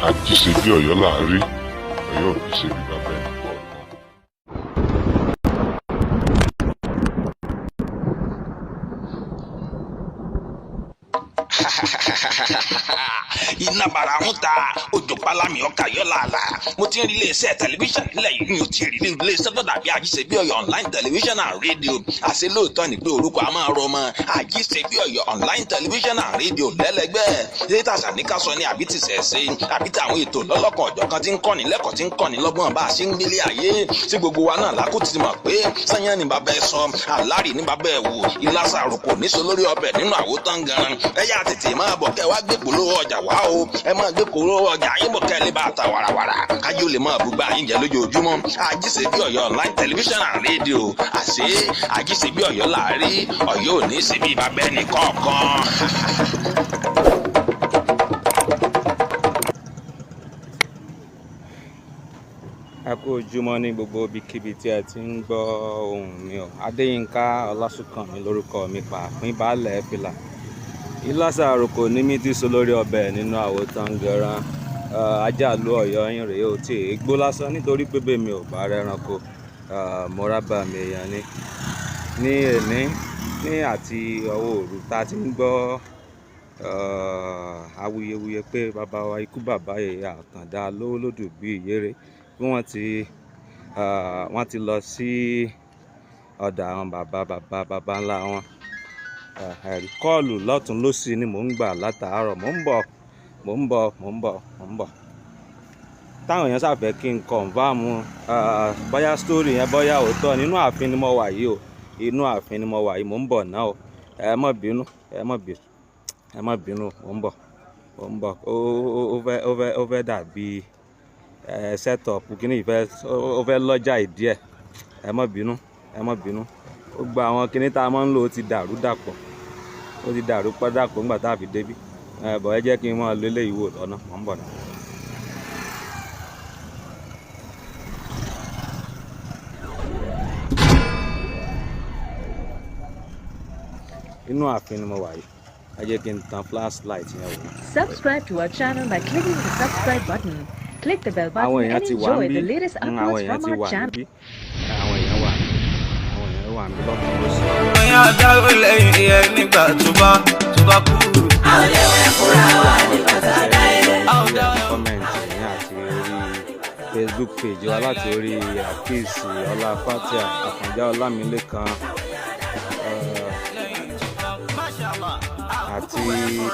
Ajisebi Oyo láàrí, Ọ̀yọ́ ò ní ṣe bí bàbá ẹni kọ̀ọ̀kan. Iná bara ń ta òjò pálámì ọkà yọ làálà. Mo ti ń rí iléeṣẹ́ tẹlifíṣàn nílẹ̀ yìí ni o ti rí ní iléeṣẹ́ tó dàbí Ajisebi Oyo online television and radio. Àṣé lóòótọ́ ni pé orúkọ a máa rọ ọmọ Ajisebi Oyo online television and radio lẹ́lẹ́gbẹ́. Létà sàníkàsọ ni àbí ti sẹ̀ẹ́sẹ́ àbí ti àwọn ètò lọ́lọ́kan ọ̀jọ̀ kan tí ń kọ́ni lẹ́kọ̀ọ́ tí ń kọ́ni lọ́gbọ́n bá a ṣe ń gbélé ayé. Tí gbogbo wa náà lákò ti mọ̀ pé sẹ́yìn ni bàbá ẹ sọ, àlárì ní bàbá ẹ wò, ìlàsà àròkò níṣó lórí ọbẹ̀ nínú àwòtán gan-an. Ẹ yá tètè máa bọ̀ kẹ́ wá gbé polówó ọjà wá o. Ẹ máa gbé polówó ọjà yín bọ̀ kẹ́ lè bá ta wàràwàrà. Káyọ̀ lè máa bùgbà yín jẹ lójoojúmọ́. Ajisebi Oyo online television and radio. Àṣé Ajisebi Oyo láàrí, Ọ̀yọ́ ò ní ṣe bí bàbá ẹni kọ̀ọ̀kan. Ẹ kú ojúmọ́ ní gbogbo ibikíbi tí ẹ ti ń gbọ́ ohùn mi o. Adéyínká Ọlásùnkànmí lórúkọ mi, pàápín baálẹ̀ fìlà. Ìlàsà àròkò ní mi ti so lórí ọbẹ̀ nínú àwòtán gẹran. Ajá Ìlú Ọ̀yọ́ yín rèé o, tí ègbó lásán nítorí pé bẹ́ẹ̀ mi ò bá rẹranko. Mo rábà mi èèyàn ní èní ní àti ọwọ́ òru tá a ti ń gbọ́ awuyewuye pé bàbá wa ikú bàbá yèyé Atanda Alowolodu Dagbere bí wọ́n ti lọ sí ọ̀dọ̀ àwọn bàbá ńlá wọn. Ẹ̀rí kọ́ọ̀lù lọ́tún lósì ni mò ń gbà látàárọ̀. Mò ń bọ̀. Táwọn èèyàn ṣàfẹ́ kí n kọ̀ǹfàmù bóyá sítórì yẹn bóyá òótọ́ nínú ààfin ni mo wà yìí o. Inú ààfin ni mo wà yìí, mò ń bọ̀ náà o. Ẹ má bínú, mò ń bọ̀. Ó fẹ́ dàbí setup kíní ìfẹ́ ó fẹ́ lọ́jà ìdí ẹ̀. Ẹ má bínú. Ó gba àwọn kíní tá a máa ń lò ó ti dàrú dàpọ̀ nígbà tá a fi débí. Bọ̀ ẹ jẹ́ kí n máa lo eléyìí wò lọ́nà. Mò ń bọ̀ náà. Inú ààfin ni mo wà yìí. Ẹ jẹ́ kí n tan flashlight yẹn wò. Subscribe to our channel by clicking the subscribe button. Click the bell button and enjoy the latest uploads from our channel. Àwọn èèyàn wà níbí lọ́tún lósì. Ẹ̀yin adáwọ̀ lẹ́yìn ìyẹn nígbà tó bá kú. Àwọn ẹlẹ́wọ̀n fúnra wa nígbà tá a dá ilé. Kọ́mẹ̀ntì yẹn àti orí Facebook page wa láti orí àkíyèsí Ọláfátíà Àkànjá Ọlámilékan àti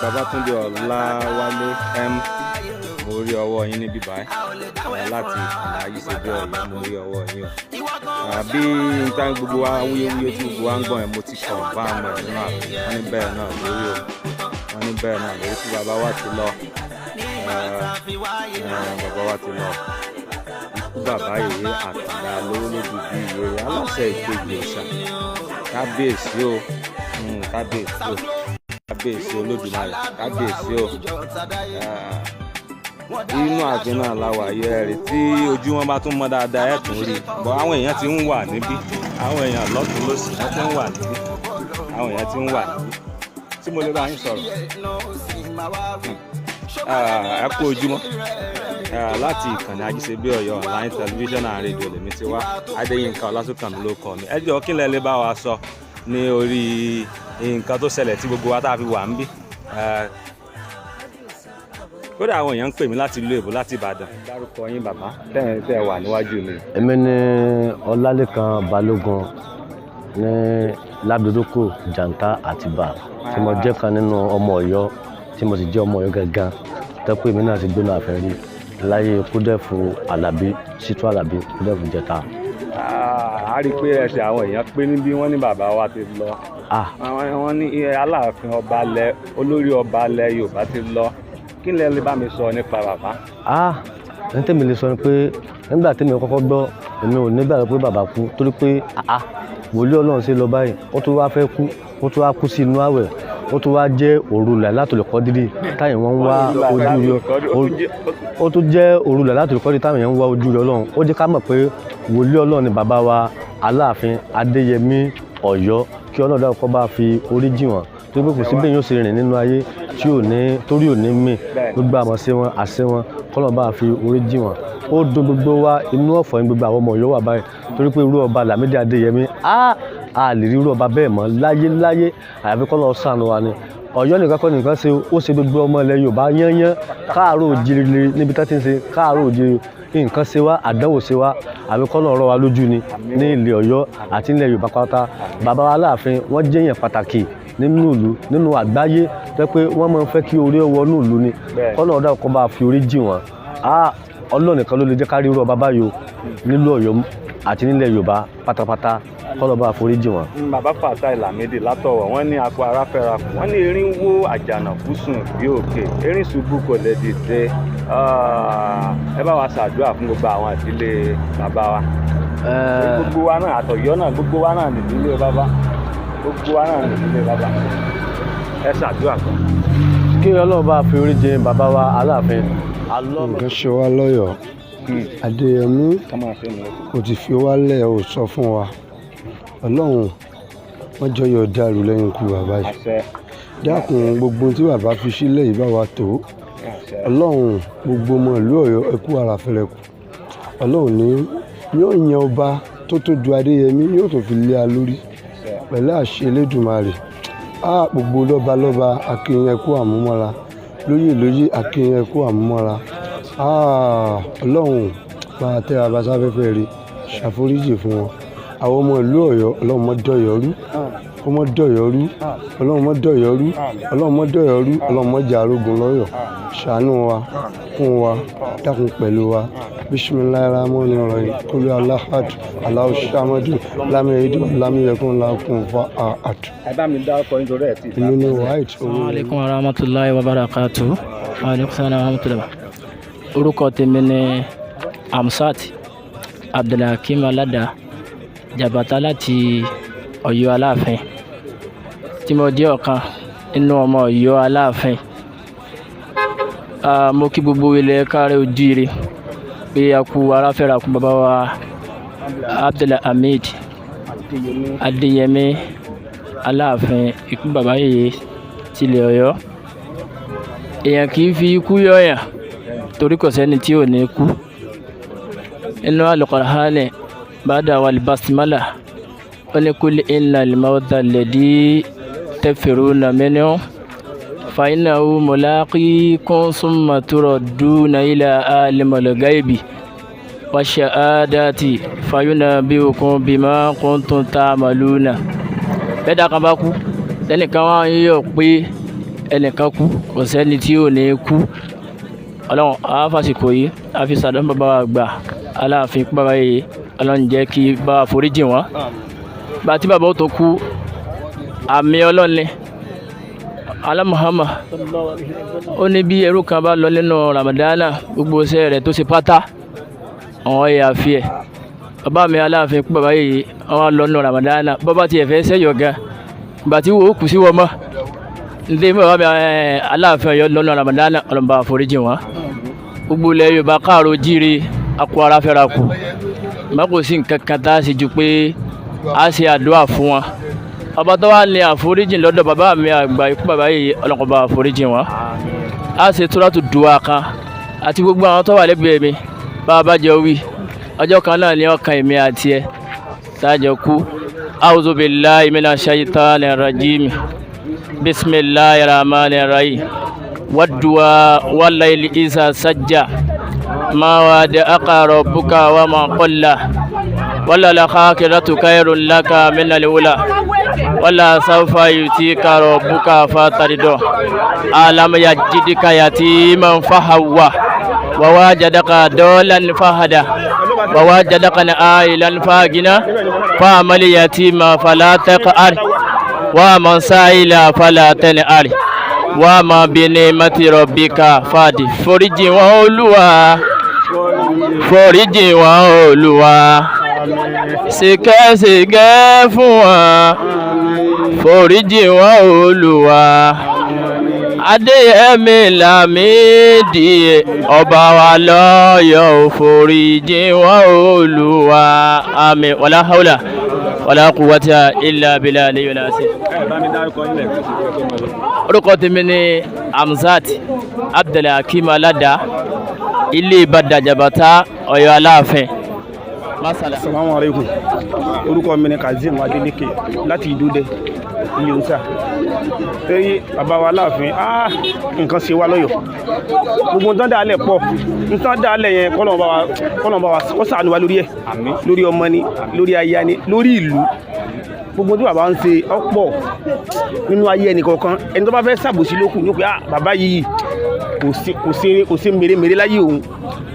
Babátúndé Ọláwálé mo rí ọwọ́ yín níbí báyìí láti ìkànnì Ajisebi Oyo, mo rí ọwọ́ yín o. Bí nǹkan gbogbo wa wúyewúye tí gbogbo wa ń gbọ́n ẹ̀ mo ti kàn bá àmọ́ ẹ̀ nínú ààfin. Wọ́n ní bẹ́ẹ̀ náà lórí tí bàbá wa ti lọ. Ikú bàbá yèyé Atanda Alowolodu Dagbere aláṣẹ ìkejì òòṣà. Kabiesi o. Kabiesi Olódùmarè, Kabiesi o. Inú ààfin náà la wà yẹ rí tí ojú wọn bá tún mọ́ dáadáa ẹ̀ tún rí. Bọ̀ àwọn èèyàn ti ń wà níbí. Àwọn èèyàn lọ́tún lósì wọ́n ti ń wà níbí. Tí mo lè bá yín sọ̀rọ̀. Ẹ kú ojúmọ́. Láti ìkànnì Ajisebi Oyo online television and radio lèmi ti wá. Adéyínká Ọlásùnkànmí ló kọ mi. Ẹ jọ̀ọ́ kí lẹ lè bá wa sọ ní orí nǹkan tó ṣẹlẹ̀ tí gbogbo wa tá a fi wà ń bí. Kódà àwọn èèyàn ń pè mí láti ìlú Èbó láti Ìbàdàn. Dárúkọ yín bàbá tẹ́ wà níwájú mi. Èmi ni Ọlálékan Balógun ní Lábìrúkù Jàǹtà Àtìbà tí mo jẹ́ kan nínú ọmọ Ọ̀yọ́ tí mo sì jẹ́ ọmọ Ọ̀yọ́ gangan tẹ́pẹ́ mi náà ti gbóná àfẹ́ rí láyé Kúdẹ̀fù Àlàbí Ṣítú Àlàbí Kúdẹ̀fù Jẹta. A rí i pé ẹsẹ̀ àwọn èèyàn pé níbí wọ́n ní bàbá wa ti lọ. Wọ́n ní Aláàfin olórí ọba ilẹ̀ Yorùbá ti lọ. Kí lẹ lè bá mi sọ nípa bàbá? Ní tèmi lè sọ ni pé nígbà tí mi kọ́kọ́ gbọ́ èmi ò nígbà pé bàbá kú torí pé wòlíì Ọlọ́run ṣe lọ báyìí ó tún wá fẹ́ kú ó tún wá kú sí inú àwẹ̀ ó tún wá jẹ́ òru Lailatul Qadri táyìn wọ́n ń wá ojú rẹ̀ ó tún jẹ́ òru Lailatul Qadri táyìn wọ́n ń wá ojú rẹ̀ Ọlọ́run ó jẹ́ ká mọ̀ pé wòlíì Ọlọ́run ni bàbá wa Aláàfin Adéyẹmí Ọ̀yọ́ kí Ọlọ́run dákun kó bá fi orí jì wọ́n tó gbé kò sí bẹ́ẹ̀ yóò ṣe rìn nínú ayé tí ò ní torí ò ní mì gbogbo àmọ́ sí wọn àṣẹ wọn kọ́lọ́run bá fi orí jì wọ́n ó do gbogbo wa inú ọ̀fọ̀ ní gbogbo àwọn ọmọ Ọ̀yọ́ wà báyìí torí pé irú ọba Lamidi Adéyẹmí a lè rí irú ọba bẹ́ẹ̀ mọ́ láyé àyàfi kọ́lọ́run ṣàánú wa ni Ọ̀yọ́ nìkan kọ́ nìkan ṣe ó ṣe gbogbo ọmọ ilẹ̀ Yorùbá yányán káàárọ̀ oòjíire níbi tá ti ń ṣe káàárọ̀ oòjíire nǹkan ṣe wá àdánwò ṣe wá àbí kọ́lọ́run rọ̀ wá lójú ni ní ilẹ̀ Ọ̀yọ́ àti ilẹ̀ Yorùbá pátá bàbá wa Aláàfin wọ́n jẹ́ èèyàn pàtàkì nínú ìlú nínú àgbáyé tó pé wọ́n máa ń fẹ́ kí orí ọwọ́ nínú ìlú ni kọ́lọ́run dákun kó bá fi orí jì wọ́n Ọlọ́run nìkan ló lè jẹ́ ká rí irú ọba báyìí nílùú Ọ̀yọ́ àti nílẹ̀ Yorùbá pátápátá kọ́lọ́run bá forí jì wọ́n. Bàbá Fatai Lamidi látọ̀wọ̀ wọ́n ní akọ ara fẹ́ra kù wọ́n ní erin wó àjànàkú sùn bí òkè erin ṣubú kò lè dìde ẹ bá wa ṣàdúrà fún gbogbo àwọn ìdílé bàbá wa gbogbo wa náà àtọ̀yọ́ náà gbogbo wa náà nídìílé bàbá gbogbo wa náà nídìílé bàbá ẹ ṣàdúrà fún. kí Ọlọ́run bá fi orí jì bàbá wa Aláàfin nǹkan ṣe wá lọ́yọ̀ọ́ Adéyẹmí kò ti fi wá lẹ̀ ò sọ fún wa Ọlọ́run wọ́n jọyọ̀ dàrú lẹ́yìn ikú bàbá yìí dákun gbogbo tí bàbá fi sílẹ̀ yìí bá wa tó Ọlọ́run gbogbo ọmọ ìlú Ọ̀yọ́ ẹkú ara fẹ́rẹ̀ kù Ọlọ́run ní yóò yan ọba tó tó ju Adéyẹmí yóò tó fi lé a lórí pẹ̀lú àṣẹ Elédùmarè gbogbo lọ́ba akínyìn ẹkú àmúmọ́ra lóyè akínyìn ẹkú àmúmọ́ra Ọlọ́run máa tẹ́ abásáfẹ́fẹ́ rí ṣàforíjì fún wọn àwọn ọmọ ìlú Ọ̀yọ́ Ọlọ́run mọ́ dọ̀yọ́rú ọmọ dọ̀yọ́rú Ọlọ́run mọ́ dọ̀yọ́rú Ọlọ́run mọ́ dọ̀yọ́rú Ọlọ́run mọ́ jà arógun lọ́yọ̀ ṣàánú wa fún wa dákun pẹ̀lú wa bismillahirrahmanirrahim kulu alahad alahu samadu lamiyidu lamiyekun lakun fa ahad. ẹ bá mi dá ọkọ nítorí ẹ ti. èmi ni white owó. Assalamualaikum warahmatullahi wabarakatuh. Waalaikum salaam warahmatullahi. Orúkọ tèmi ni Amsat Abdulhakeem Alada Jabata láti Ọ̀yọ́ Aláàfin tí mo jẹ́ ọ̀kan nínú ọmọ Ọ̀yọ́ Aláàfin. Mo kí gbogbo ilẹ̀ káàárọ̀ oòjíire pé a kú ara fẹ́ra kú bàbá wa Abdulhamid Adéyẹmí Aláàfin ikú bàbá yèyé tilẹ̀ Ọ̀yọ́. Èèyàn kì í fi ikú yọ̀yàn torí kò sẹ́ni tí ò ní kú. Inú Al-Qur'ani ba'da wal basmala wa li kulli innal mawta alladhi tafiruna minhu fa innahu mulaqikum summa turadduna ila alimil ghaibi wash-shahadati fayunabbi'ukum bima kuntum ta'maluna. Bẹ́ẹ̀dá kan bá kú lẹ́nìkan wá yọ̀ pé ẹnìkan kú kò sẹ́ni tí ò ní kú. Ọlọ́run á fàsìkò yìí á fi sàdán bàbá wa gbà Aláàfin kú bàbá yìí Ọlọ́run jẹ́ kí bá wa foríjì wọ́n. Bá tí bàbá ó tó kú àmì Ọlọ́run ni Muhammad ó ní bí ẹrú kan bá lọ nínú Ramadana gbogbo iṣẹ́ rẹ̀ tó ṣe pátá àwọn ẹ̀yà fi ẹ̀. Bàbá mi Aláàfin kú bàbá yìí wọ́n lọ nínú Ramadana bàbá tiẹ̀ fẹ́ sẹ́yọ̀ gan ìgbà tí wò ó kù sí wọ́n mọ́ ndé mi bàbá mi Aláàfin Ọ̀yọ́ lọ́nà Ramadana Ọlọ́run bá foríjì wọ́n. Gbogbo ilẹ̀ Yorùbá káàárọ̀ oòjíire akọ ara fẹ́ra kù má kò sí nǹkan kan tá a ṣe ju pé a ṣe àdúrà fún wọn. Ọba tó wà ní àforíjì lọ́dọ̀ bàbá mi àgbà ikú bàbá yìí Ọlọ́run bá foríjì wọ́n. A ṣe túrátù dùwà kan àti gbogbo àwọn tó wà lẹ́gbẹ̀ẹ́ mi bàbá jẹ́ wí ọjọ́ kan náà ní ọkàn èmi àti ẹ̀ tájọ kú. A'udhu billahi minash shaitanir rajim. Bismillahir rahmanir rahim. Waddu'a wal layli iza sajja ma wada'aka rabbuka wa ma qalla wala al-akhiratu khairun laka min al-ula wala sawfa yutika rabbuka fatarida alam yajidika yatiman fahawwa wa wajadaka dalan fahada wa wajadaka ailan fagina fa amal yatima fala taqar wa man sa'ila fala tan'ar wa ma bi ni'mati rabbika fadi foríjì wọn Olúwa foríjì wọn Olúwa ṣìkẹ́ fún wọn foríjì wọn Olúwa. Adeyemi Lamidi ọba wa lọ́yọ̀ foríjì wọn Olúwa. Àmín. Wala hawla wala quwwata illa billahi aliyul azim. Orúkọ tèmi ni Hamzat Abdulhakeem Alada, ilé Ìbàdàn Jabata, Ọ̀yọ́ Aláàfin. Masala. Assalamu alaikum. Orúkọ mi ni Kazeem Adeleke láti Ìdúdẹ ilé Ọ̀sà. Tẹ́yí bàbá wa Aláàfin, nǹkan ṣe wá lọ́yọ̀. Gbogbo nǹkan dálẹ̀ pọ̀. Nǹkan dálẹ̀ yẹn kọ́lọ́n bá wa ó ṣàánú wa lórí ẹ̀. Lórí ọmọ ni, lórí aya ni, lórí ìlú. Gbogbo tí bàbá ń ṣe ọ̀pọ̀ nínú ayé ẹnì kọ̀ọ̀kan. Ẹni tó bá fẹ́ ṣàbòsí lókù ní pé bàbá yìí kò ṣe mèremère láyé òun.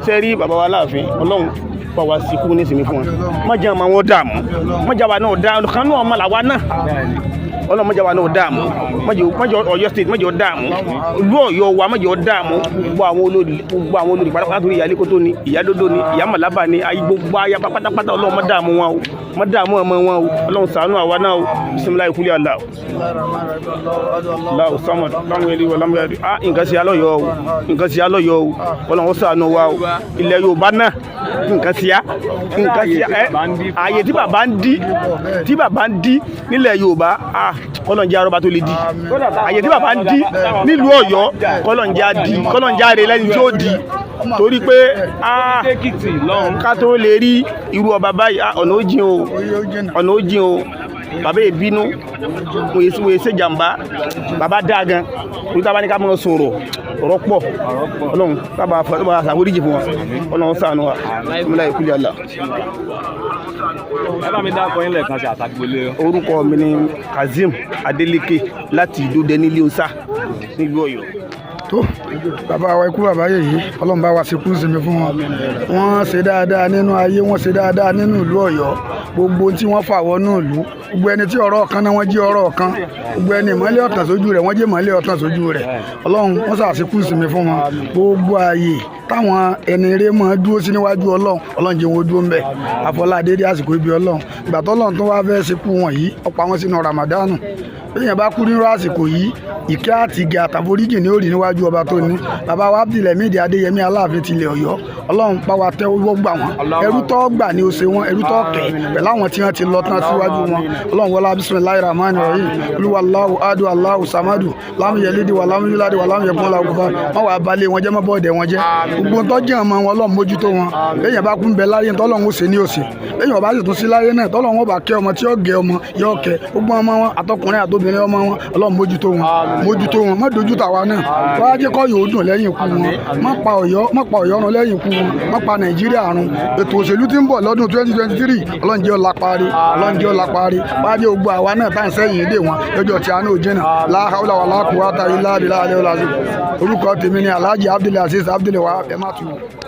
Sẹ́rí bàbá wa Aláàfin, Ọlọ́run bá wa sí kú ní ìsinmi fún wọn. Má jẹ́ àmọ́ wọn dààmú. Má jẹ́ àwa náà dààmú. Kan náà ọmọ làwa náà. Ọlọ́run má jẹ́ àwa náà dààmú. Má jẹ́ Ọ̀yọ́ state má jẹ́ dààmú. Ìlú Ọ̀yọ́ wa má jẹ́ dààmú. Gbogbo àwọn olórí pátápátá torí ìyá Lékótó ni, ìyá Dódó ni, ìyá Màlábà ni, gbogbo aya pátápátá Ọlọ́run má dààmú wọn o. Má dààmú ọmọ wọn o. Ọlọ́run ṣàánú àwa náà o. Bismillahi kulli Allah. Allahu samad. Nǹkan sí alọ́yọ̀ o. Nǹkan sí alọ́yọ̀ o. Ọlọ́run ṣàánú wa o. Ilẹ̀ Yorùbá náà nǹkan sí ààyè tí bàbá ń dí nílẹ̀ Yorùbá Ọlọ́run jẹ́ arọ́bá tó lè di. Ààyè tí bàbá ń dí nílùú Ọ̀yọ́ Ọlọ́run jẹ́ àrẹ lẹ́ni tí ó di. Torí pé ká tó lè rí irú ọba báyìí ọ̀nà ó jìn o. Bàbá ìbínú wòye ṣe jàmbá, bàbá dáa gan. Torí tá bá ní ká mọ́ sọ̀rọ̀ ọ̀rọ̀ pọ̀. Ọlọ́run sábà ṣàforíjì fún wọn. Ọlọ́run ṣàánú wa. Bismillahi kulli Allah. Ẹ bá mi dákọ yín lẹ́ẹ̀kan sí àtàgbélé. Orúkọ mi ni Kazeem Adeleke láti Ìdúdẹ nílé Ọ̀sà nílùú Ọ̀yọ́. Tó bàbá wa ikú bàbá yèyí Ọlọ́run bá wa ṣe kú sinmi fún wọn. Wọ́n ṣe dáadáa nínú ayé, wọ́n ṣe dáadáa nínú ìlú Ọ̀yọ́. Gbogbo tí wọ́n fà wọnú ìlú, gbogbo ẹni tí ọ̀rọ̀ kan náà wọ́n jí ọ̀rọ̀ kan, gbogbo ẹni ìmọ́lẹ̀ ọ̀tàn sójú rẹ̀ wọ́n jẹ́ ìmọ́lẹ̀ ọ̀tàn sójú rẹ̀. Ọlọ́run wọ́n ṣàṣe kú sinmi fún wọn. Gbogbo ààyè táwọn ẹni eré máa dúró sí níwájú Ọlọ́run jẹ́ wọn dúró ń bẹ̀. Àfọlá dédé àsìkò ibi Ọlọ́run. Ìgbà tọ́lọ́run tó wá fẹ́ ṣe kú wọn yìí, ó pa wọn sínú Ramadanu. Bẹ́ẹ̀yàn bá kú nínú àsìkò yìí, ìkẹ́ àti ìgẹ̀ àtàforíjì ní òrì níwájú ọba tó ní. Bàbá wa Abdulhamid Adeyemi Aláàfin tilẹ̀ Ọ̀yọ́, Ọlọ́run pa wa tẹ́wọ́ gbà wọ́n. Ẹrú tó gbà ní ó ṣe wọ́n, ẹrú tó kẹ̀ pẹ̀lú àwọn tí wọ́n ti lọ tán síwájú wọn. Ọlọ́run wọlá bismillahir rahmanir rahim. Olúwallahu ahadu Allahu samadu. Lam yalid wa lam yulad wa lam yakun lahu kufuwan ahad. Má wàá balẹ̀ wọn jẹ́, má bọ́ọ̀dẹ̀ wọn jẹ́. Gbogbo tó jẹ́ ọmọ wọn Ọlọ́run mójútó wọn. Bẹ́ẹ̀yàn bá kú ń bẹ láyé tọ́lọ́run ó ṣe ní òsì. Bẹ́ẹ̀yàn bá sì tún sí láyé náà tọ́lọ́run ó bá kẹ́ ọmọ tí ó gẹ ọmọ yóò kẹ́. Gbogbo ọmọ wọn àtọkùnrin àtobìnrin ọmọ wọn Ọlọ́run mójútó wọn. Má dojú tàwa náà. Wọ́n á jẹ́ kọ́ yóò dùn lẹ́yìn ikú wọn. Má pa Ọ̀yọ́ run lẹ́yìn ikú wọn. Má pa Nàìjíríà run. Ètò òṣèlú tí ń bọ̀ lọ́dún 2023 Ọlọ́run jẹ́ ó lápárí. Wọ́n á jẹ́ gbogbo àwa náà tá à ń sẹ́yìn dè wọn lọ́jọ́ tí a ní òjìnà. La hawla wala quwwata illa billahi al-azim. Orúkọ tèmi ni Alhaji Abdulaziz Abdulwahab ẹ má tu.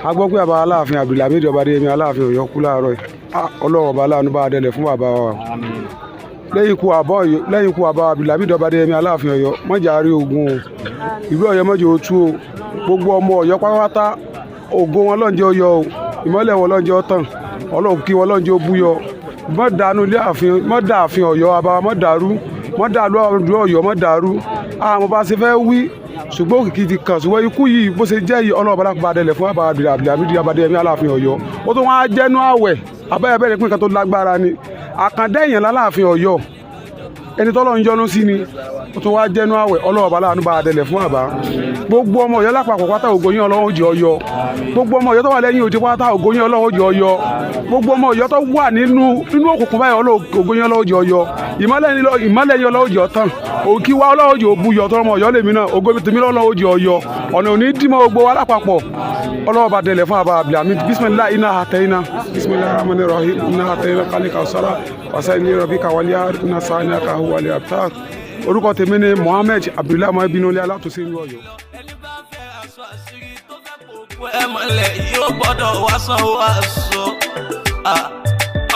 A gbọ́ pé bàbá Aláàfin Abdulhamid Adeyemi Aláàfin Ọ̀yọ́ kú láàárọ̀ yìí. Ọlọ́run ọba aláàánú bá dẹlẹ̀ fún bàbá wa. Lẹ́yìn ikú bàbá Abdulhamid Adeyemi Aláàfin Ọ̀yọ́ mọ́jà rí ogun o. Ìlú Ọ̀yọ́ mọ́jà ó tú o. Gbogbo ọmọ Ọ̀yọ́ pátápátá ògo wọn lọ́njẹ́ ó yọ o. Ìmọ́lẹ̀ wọn lọ́njẹ́ ó tàn. Ọlọ́run kí wọn lọ́njẹ́ ó búyọ. Mọ́ dànù ilé ààfin, mọ́ dà ààfin Ọ̀yọ́ àbá mọ́ dàrú. Mọ́ dàlú Ọ̀yọ́ mọ́ dàrú. Àwọn bá ṣe fẹ́ wí ṣùgbọ́n òkìkí ti kàn ṣùgbọ́n ikú yìí bó ṣe jẹ́ yìí Ọlọ́run bá lápá dẹlẹ̀ fún bàbá Abdulhamid Adeyemi Aláàfin Ọ̀yọ́. Ó tún wá jẹ́nu àwẹ̀ abẹ́rẹ́ pín nǹkan tó lágbára ni. Àkàndá èèyàn láláàfin Ọ̀yọ́ ẹni tọ́lọ́ ń yọ́nú sí ni. Ó tún wá jẹ́nu àwẹ̀ Ọlọ́run bá láàánú bá dẹlẹ̀ fún bàbá. Gbogbo ọmọ Ọ̀yọ́ lápapọ̀ pátá ògo yín Ọlọ́run ó jẹ́ Ọ̀yọ́. Gbogbo ọmọ Ọ̀yọ́ tó wà lẹ́yìn òde pátá ògo yín Ọlọ́run ó jẹ́ Ọ̀yọ́. Gbogbo ọmọ Ọ̀yọ́ tó wà nínú òkùnkùn báyìí ògo yín Ọlọ́run ó jẹ́ Ọ̀yọ́. Ìmọ́lẹ̀ yín Ọlọ́run ó jẹ́ ọ̀tàn. Òkí wa Ọlọ́run ó jẹ́ òbúyọ̀ tọrọ ọmọ Ọ̀yọ́ lèmi náà ògo tèmi Ọlọ́run ó jẹ́ Ọ̀yọ́. Ọ̀nà òní dìmọ̀ gbogbo wa lápapọ̀. Ọlọ́run bá dẹlẹ̀ fún bàbá Abdulhamid. Bismillah inna atayna. Bismillahir rahmanir rahim. Inna atayna kalika usara. Wasaini rabbika waliya inna sa'naka huwa al-abtar. Orúkọ tèmi ni Mohammed Abdullahi Mabinole Alátúnṣe ní Ọ̀yọ́. Ẹni bá fẹ́ aṣọ àṣírí tó fẹ́ pòpọ̀ ẹ mọ́lẹ̀ yóò gbọ́dọ̀ wá sanwó aṣọ.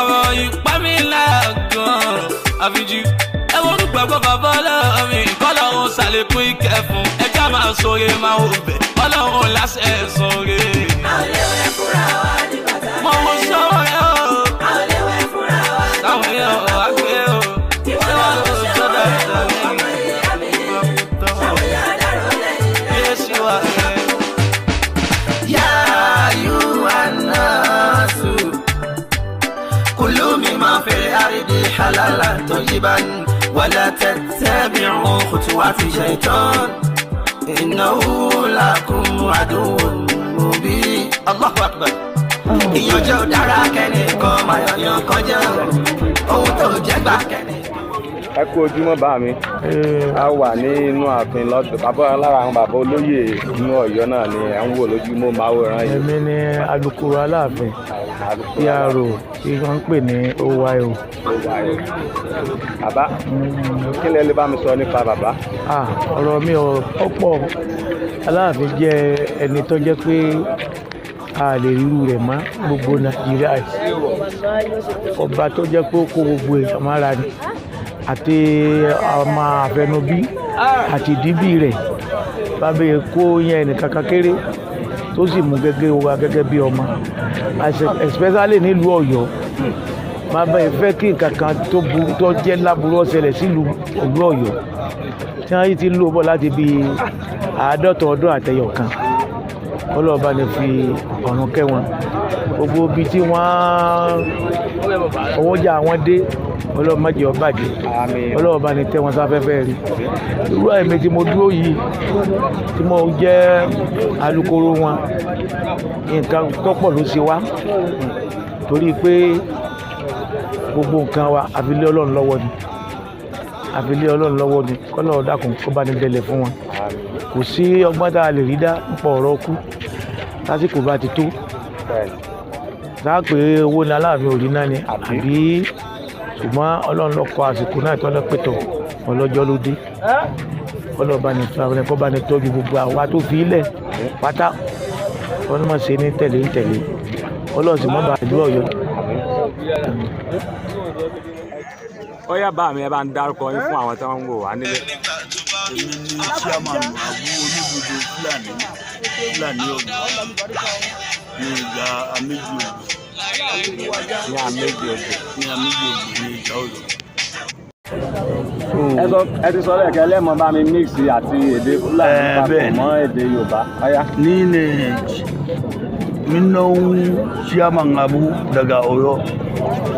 Ọ̀rọ̀ ìpá mi láàgàn àfijú. Ẹ wọ́n gbàgbọ́ bàbá ọlọ́run kọ́lọ́run ṣàlékún ìkẹ́ fún ẹja máa sọ̀rọ̀ máa wò bẹ̀ ọlọ́run láṣẹ sọ̀rọ̀. Àwọn ilé-ìwé fúnra wa ní bàtà rẹ̀. Mo mọ sọ́wọ́ yẹn o. Àwọn ilé-ìwé fúnra wa ní bàtà rẹ̀. Táwọn èèyàn wá gbé o. Tí wọ́n lọ sọ́dọ̀ rẹ̀. ضلالا طيبا ولا تتبعوا خطوات الشيطان إنه لكم عدو مبين الله أكبر ìyànjẹ́ ò dára kẹ́nìkan máa yọ̀yàn kọjá ohun tó jẹ́ gbà kẹ́nìkan. ẹ kú ojúmọ́ bá mi a wà ní inú ààfin lọ́dọ̀ bàbá lára àwọn bàbá olóyè inú Ọ̀yọ́ náà ni à ń wò lójúmọ́ máa wòran yìí. èmi ni alukoro Aláàfin PRO tí wọ́n ń pè ní OYO. bàbá kí lẹ lè bá mi sọ nípa bàbá. ọ̀rọ̀ mi ò pọ̀ Aláàfin jẹ́ ẹni tó jẹ́ pé a lè ríru rẹ̀ mọ́ gbogbo Nàìjíríà ọba tó jẹ́ pé ó kó gbogbo èèyàn mára ni àti ọmọ àfẹnubí àti ìdíbí rẹ̀ bàbá kó yẹn nìkan kékeré tó sì mú gẹ́gẹ́ wa gẹ́gẹ́ bí ọmọ especially nílùú Ọ̀yọ́ bàbá fẹ́ kí nǹkan kan tó jẹ́ láburú ọ̀sẹ̀lẹ̀ sílùú Ọ̀yọ́ tí wọ́n yìí ti lò bọ̀ láti bí 50 ọdún àtẹyọ̀ kan ọlọ́ọ̀bá ni fi ọ̀run kẹ́ wọn gbogbo ibi tí wọ́n ọwọ́jà wọn dé ọlọ́ọ̀bá jẹ́ ọbàjẹ́ ọlọ́ọ̀bá ni tẹ́ wọn sáfẹ́fẹ́ rí irú àìmí tí mo dúró yìí tí mo jẹ́ alukoro wọn nǹkan tọ́pọ̀ ló ṣe wá torí pé gbogbo nǹkan wa àfilé Ọlọ́run lọ́wọ́ ni àfilé Ọlọ́run lọ́wọ́ ni kọ́lọ́ọ̀ dákun kó bá ní délẹ̀ fún wọn kò sí ọgbọ́n tá a lè rí dá nípa ọ̀rọ̀ ọkú lásìkò bá ti tó sáàpé owó ní Aláàfin òrí náà ni àbí ṣùgbọ́n Ọlọ́run ló kọ àsìkò náà tọ́lọ́ pẹ̀tọ̀ ọlọ́jọ́ ló dé ọlọ́ọ̀bá ni fúnra kọ́ bá ní tọ́jú gbogbo àwa tó fi ilẹ̀ pátá wọn mọ̀ sí ní tẹ̀lé ń tẹ̀lé Ọlọ́run sì mọ́ bá àjọ Ọ̀yọ́. ó yá bá mi ẹ bá ń dárúkọ yín fún àwọn tí wọ́n ń wò wá nílé. èmi ni chairman Abu Olúbodò Fúlàní Ọ̀gbìn ní ìgbà Améjì Ògbìn ní ìgbà Ọ̀yọ́. ẹ ti sọ lẹ́ẹ̀kẹ́ lẹ́mọ̀ bá mi mix àti èdè Fúlàní papọ̀ mọ́ èdè Yorùbá. ni ne minnon chairman Abu daga Oyo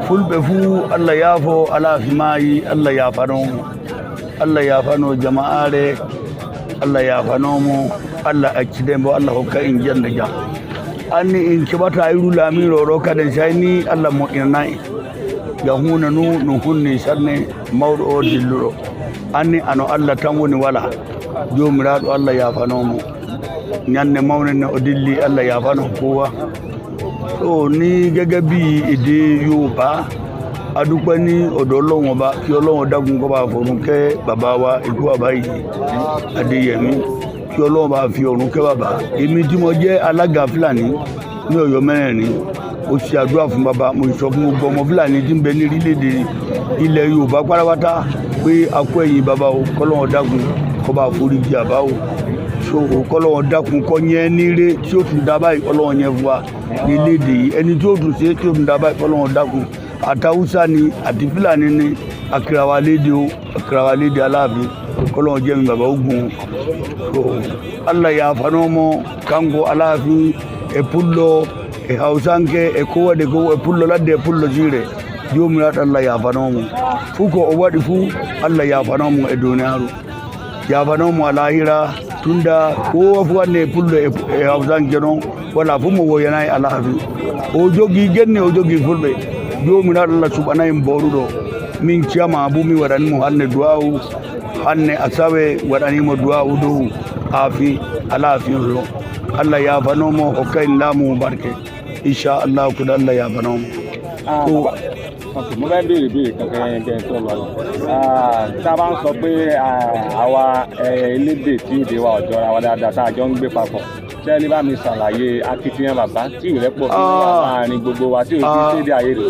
fulɓe fuu Allah yaafo Alaafin maayi Allah yaafano jama'are Allah yaafanomo Allah accidembo Allah hokka in jande jam anni in keɓata iru laamiroɗo kaden sayni Allah moƴƴinana en jam hunde no hunni sanne mawɗo o dilluɗo anni ano Allah tan woni wala jomiraɗo Allah yaafanomo ñande mawne ne o dilli Allah yaafano kowa so ni gẹ́gẹ́ bí èdè Yorùbá adúpẹ́ ní ọ̀dọ̀ Ọlọ́run ọba kí Ọlọ́run dákun kó bá fọ̀run kẹ́ bàbá wa ikú bàbá yìí Adeyemi kí Ọlọ́run bá fi ọ̀run kẹ́ bàbá èmi tí mo jẹ́ alága Fúlàní ní Ọ̀yọ́ mẹ́rẹ̀ẹ̀rin ó ṣe àdúrà fún bàbá mo sọ fún gbogbo ọmọ Fúlàní tí ń bẹ ní orílẹ̀-èdè ilẹ̀ Yorùbá pátápátá pé a kú ẹ̀yìn bàbá o k'Ọlọ́run dákun kó bá foríjì bàbá o so k'Ọlọ́run dákun kó yẹn nílé tí ó tún dábàá Ọlọ́run yẹn fún wa ní léde yìí ẹni tí ó tún ṣe tí ó tún dábàá Ọlọ́run dákun àtàwùsá ni àti Fúlàní ni akirawalédè o akirawalédè Aláàfin k'Ọlọ́run jẹ́ mi bàbá ogun so Allah yaafanomo kanko Aláàfin e pullo e hawsanke e ko waɗi ko e pullo ladde e pullo siire jomiraɗo Allah yaafanomo fuu ko o waɗi fuu Allah yaafanomo e duniyaru yaafanomo a lahira tunda kowa fu wanne pullo e hawsanke noon wala fu mo woyanayi Aláàfin o jogii genne o jogii fulɓe jomiraɗo Allah suɓanayi mboruɗo min ciyama Abu mi waɗanimo hannde duwawu hannde asawe waɗanimo duwawu dow aafi Aláàfin Oyo Allah yaafanomo hokka en laamu barke inchallah kuɗa Allah yaafanomo mo fẹ́ béèrè kankan tó lọ tá a bá ń sọ pé àwa elédè tí èdè wa ò jọra wa dáadáa tá a jọ ń gbé papọ̀ ṣé ẹni bá mi ṣàlàyé akitiyan bàbá tí ìrẹ́pọ̀ fún wa láàrin gbogbo wa tí ò ti ṣéde àyèdè